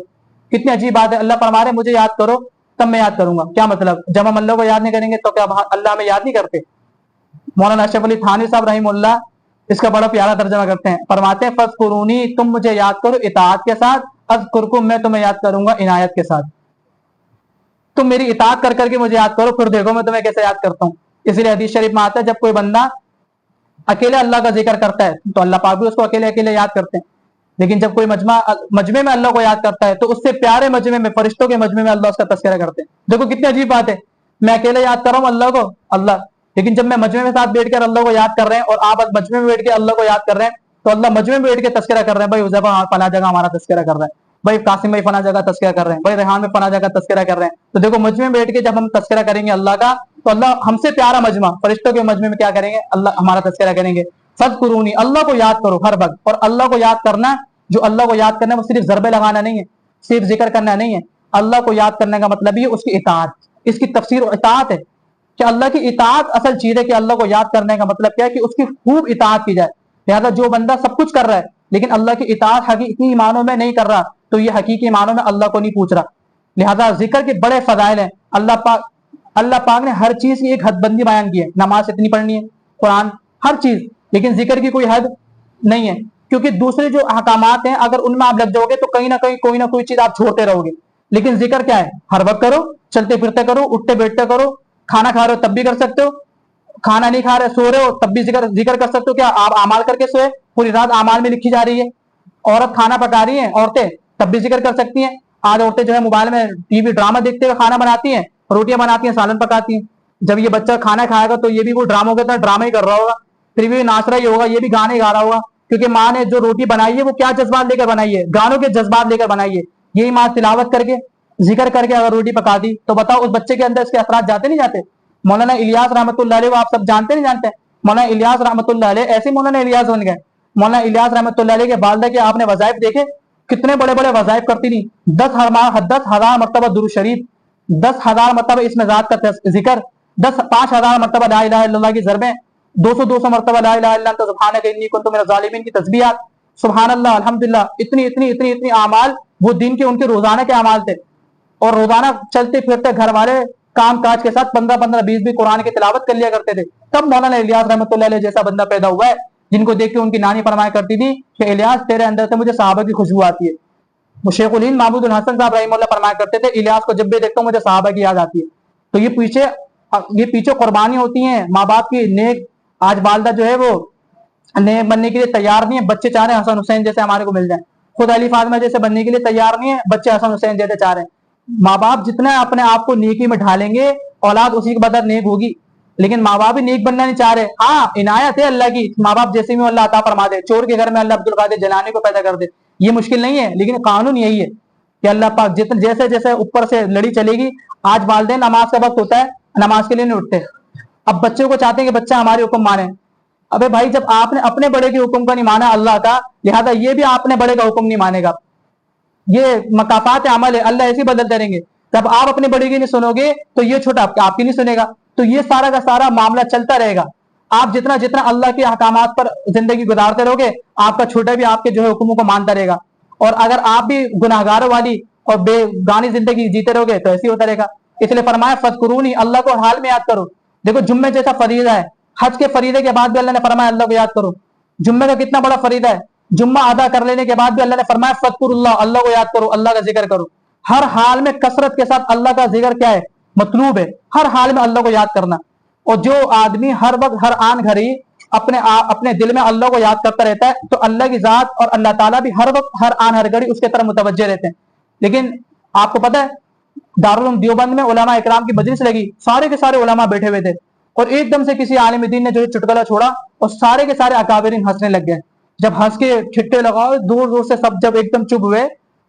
کتنی عجیب بات ہے، اللہ فرما رہے مجھے یاد کرو تب میں یاد کروں گا. کیا مطلب؟ جب ہم اللہ کو یاد نہیں کریں گے تو کیا اللہ ہمیں یاد نہیں کرتے؟ مولانا اشرف علی تھانوی صاحب رحمہ اللہ اس کا بڑا پیارا ترجمہ کرتے ہیں، فرماتے ہیں فَاذْکُرُونِی، تم مجھے یاد کرو اطاعت کے ساتھ، اذکرکم، میں تمہیں یاد کروں گا عنایت کے ساتھ. تم میری اطاعت کر کے مجھے یاد کرو، پھر دیکھو میں تمہیں کیسے یاد کرتا ہوں. اس لیے حدیث شریف میں آتا ہے جب کوئی بندہ اکیلے اللہ کا ذکر کرتا ہے تو اللہ پاک بھی اس کو اکیلے اکیلے یاد کرتے ہیں. لیکن جب کوئی مجمع میں اللہ کو یاد کرتا ہے تو اس سے پیارے مجمع میں، فرشتوں کے مجمع میں اللہ اس کا تذکرہ کرتے ہیں. دیکھو کتنی عجیب بات ہے، میں اکیلے یاد کر رہا ہوں اللہ کو، اللہ، لیکن جب میں مجمع میں ساتھ بیٹھ کر اللہ کو یاد کر رہے ہیں اور آپ مجمع میں بیٹھ کے اللہ کو یاد کر رہے ہیں تو اللہ مجمع میں بیٹھ کے تذکرہ کر رہے ہیں، بھائی حذیفہ فلاں جگہ ہمارا تذکرہ کر رہے ہیں، بھائی قاسم بھائی فلاں جگہ تذکرہ کر رہے ہیں، بھائی ریحان میں فلاں جگہ تذکرہ کر رہے ہیں. تو دیکھو مجمع میں بیٹھ کے جب ہم تذکرہ کریں گے اللہ کا تو اللہ ہم سے پیارا مجمع، فرشتوں کے مجمع میں کیا کریں گے؟ اللہ ہمارا تذکرہ کریں گے. فَاذْکُرُونِی، اللہ کو یاد کرو ہر وقت. اور اللہ کو یاد کرنا، جو اللہ کو یاد کرنا وہ صرف ضربے لگانا نہیں ہے، صرف ذکر کرنا نہیں ہے. اللہ کو یاد کرنے کا مطلب یہ اس کی اطاعت، اس کی تفسیر اطاعت ہے کہ اللہ کی اطاعت اصل چیز ہے. کہ اللہ کو یاد کرنے کا مطلب کیا ہے کہ اس کی خوب اطاعت کی جائے. لہذا جو بندہ سب کچھ کر رہا ہے لیکن اللہ کی اطاعت حقیقی معنوں میں نہیں کر رہا تو یہ حقیقی معنوں میں اللہ کو نہیں پوچھ رہا. لہذا ذکر کے بڑے فضائل ہیں. اللہ پاک نے ہر چیز کی ایک حد بندی بیان کی ہے. نماز اتنی پڑھنی ہے، قرآن، ہر چیز، لیکن ذکر کی کوئی حد نہیں ہے. کیونکہ دوسرے جو احکامات ہیں اگر ان میں آپ لگ جاؤ گے تو کہیں نہ کہیں کوئی نہ کوئی چیز آپ چھوڑتے رہو گے. لیکن ذکر کیا ہے؟ ہر وقت کرو، چلتے پھرتے کرو، اٹھتے بیٹھتے کرو، کھانا کھا رہے ہو تب بھی کر سکتے ہو، کھانا نہیں کھا رہے سو رہے ہو تب بھی ذکر کر سکتے ہو. کیا آپ اعمال کر کے سوئے؟ پوری رات اعمال میں لکھی جا رہی ہے. عورت کھانا پکا رہی ہیں، عورتیں تب بھی ذکر کر سکتی ہیں. آج عورتیں جو ہے موبائل میں ٹی وی ڈرامہ دیکھتے ہوئے کھانا بناتی ہیں، روٹیاں بناتی ہیں، سالن پکاتی ہیں. جب یہ بچہ کھانا کھائے گا تو یہ بھی وہ ڈراموں کے طرح ڈرامہ ہی کر رہا ہوگا، پھر بھی ناچ رہا ہی ہوگا، یہ بھی گانے گا رہا ہوگا. کیونکہ ماں نے جو روٹی بنائی ہے وہ کیا جذبات لے کر بنائی ہے؟ گانوں کے جذبات لے کر بنائی ہے. یہی ماں تلاوت کر کے، ذکر کر کے اگر روٹی پکا دی تو بتاؤ اس بچے کے اندر اس کے اثرات جاتے نہیں جاتے؟ مولانا الیاس رحمۃ اللہ علیہ، وہ آپ سب جانتے نہیں جانتے؟ مولانا الیاس رحمۃ اللہ علیہ ایسے مولانا الیاس بن گئے. مولانا الیاس رحمۃ اللہ علیہ کے والدہ کے آپ نے وظائف دیکھے، کتنے بڑے بڑے وظائف کرتی تھی. 10,000 مرتبہ درود شریف، 10,000 مرتبہ اس میں ذات کا ذکر، 5,000 مرتبہ لا الہ الا اللہ کی ضربیں، 200 مرتبہ لا الہ الا انت سبحانک انی کنت من الظالمین کی تسبیحات، سبحان اللہ، الحمدللہ، اتنی اعمال وہ دن کے ان کے روزانہ کے اعمال تھے. اور روزانہ چلتے پھرتے گھر والے کام کاج کے ساتھ 15 20 بھی قرآن کی تلاوت کر لیا کرتے تھے. تب مولانا الیاس رحمۃ اللہ علیہ جیسا بندہ پیدا ہوا ہے جن کو دیکھ کے ان کی نانی فرمایا کرتی تھی کہ الیاس تیرے اندر سے مجھے صحابہ کی خوشبو آتی ہے. وہ شیخ الہند محمود الحسن صاحب رحمہ اللہ فرمایا کرتے تھے الیاس کو جب بھی دیکھتا ہوں مجھے صحابہ کی یاد آتی ہے. تو یہ پیچھے قربانی ہوتی ہیں ماں باپ کی. نیک آج والدہ جو ہے وہ نیک بننے کے لیے تیار نہیں ہے، بچے چاہ رہے ہیں حسن حسین جیسے ہمارے کو مل جائیں. خود علی فاطمہ جیسے بننے کے لیے تیار نہیں ہے، بچے حسن حسین جیسے چاہ رہے ہیں. ماں باپ جتنا اپنے آپ کو نیکی میں ڈھالیں گے اولاد اسی کے بدر نیک ہوگی. لیکن ماں باپ بھی نیک بننا نہیں چاہ رہے. ہاں عنایت ہے اللہ کی، ماں باپ جیسے بھی اللہ عطا فرما دے. چور کے گھر میں اللہ عبد القادر جیلانی کو پیدا کر دے، یہ مشکل نہیں ہے، لیکن قانون یہی ہے کہ اللہ پاک جیسے جیسے اوپر سے لڑی چلے گی. آج والدین نماز کا وقت ہوتا ہے نماز کے لیے نہیں اٹھتے، اب بچوں کو چاہتے ہیں کہ بچہ ہمارے حکم مانے. ابے بھائی جب آپ نے اپنے بڑے کے حکم کا نہیں مانا اللہ کا، لہذا یہ بھی آپ نے بڑے کا حکم نہیں مانے گا. یہ مکافات عمل ہے، اللہ ایسے بدل دیں گے. جب آپ اپنے بڑے کی نہیں سنو گے تو یہ چھوٹا آپ کی نہیں سنے گا. تو یہ سارا کا سارا معاملہ چلتا رہے گا. آپ جتنا اللہ کے احکامات پر زندگی گزارتے رہو گے آپ کا چھوٹا بھی آپ کے جو ہے حکموں کو مانتا رہے گا. اور اگر آپ بھی گناہگاروں والی اور بے گانی زندگی جیتے رہو گے تو ایسے ہی ہوتا رہے گا. اس لیے فرمایا فذکرونی، اللہ کو حال میں یاد کرو. دیکھو جمعے جیسا فریضہ ہے، حج کے فریضے کے بعد بھی اللہ نے فرمایا اللہ کو یاد کرو. جمعے کا کتنا بڑا فریضہ ہے، جمعہ ادا کر لینے کے بعد بھی اللہ نے فرمایا فذکر اللہ، اللہ کو یاد کرو، اللہ کا ذکر کرو. ہر حال میں کثرت کے ساتھ اللہ کا ذکر کیا ہے؟ مطلوب ہے. ہر حال میں اللہ کو یاد کرنا. اور جو آدمی ہر وقت ہر آن گھڑی اپنے دل میں اللہ کو یاد کرتا رہتا ہے تو اللہ کی ذات اور اللہ تعالیٰ بھی ہر وقت ہر آن ہر گھڑی اس کے طرف متوجہ رہتے ہیں. لیکن آپ کو پتہ ہے دارالعلوم دیوبند میں علماء اکرام کی مجلس لگی، سارے کے سارے علماء بیٹھے ہوئے تھے اور ایک دم سے کسی عالم دین نے جو چٹکلا چھوڑا اور سارے کے سارے اکابرین ہنسنے لگ گئے. جب ہنس کے ٹھٹے لگاؤ دور دور سے سب جب ایک دم چپ ہوئے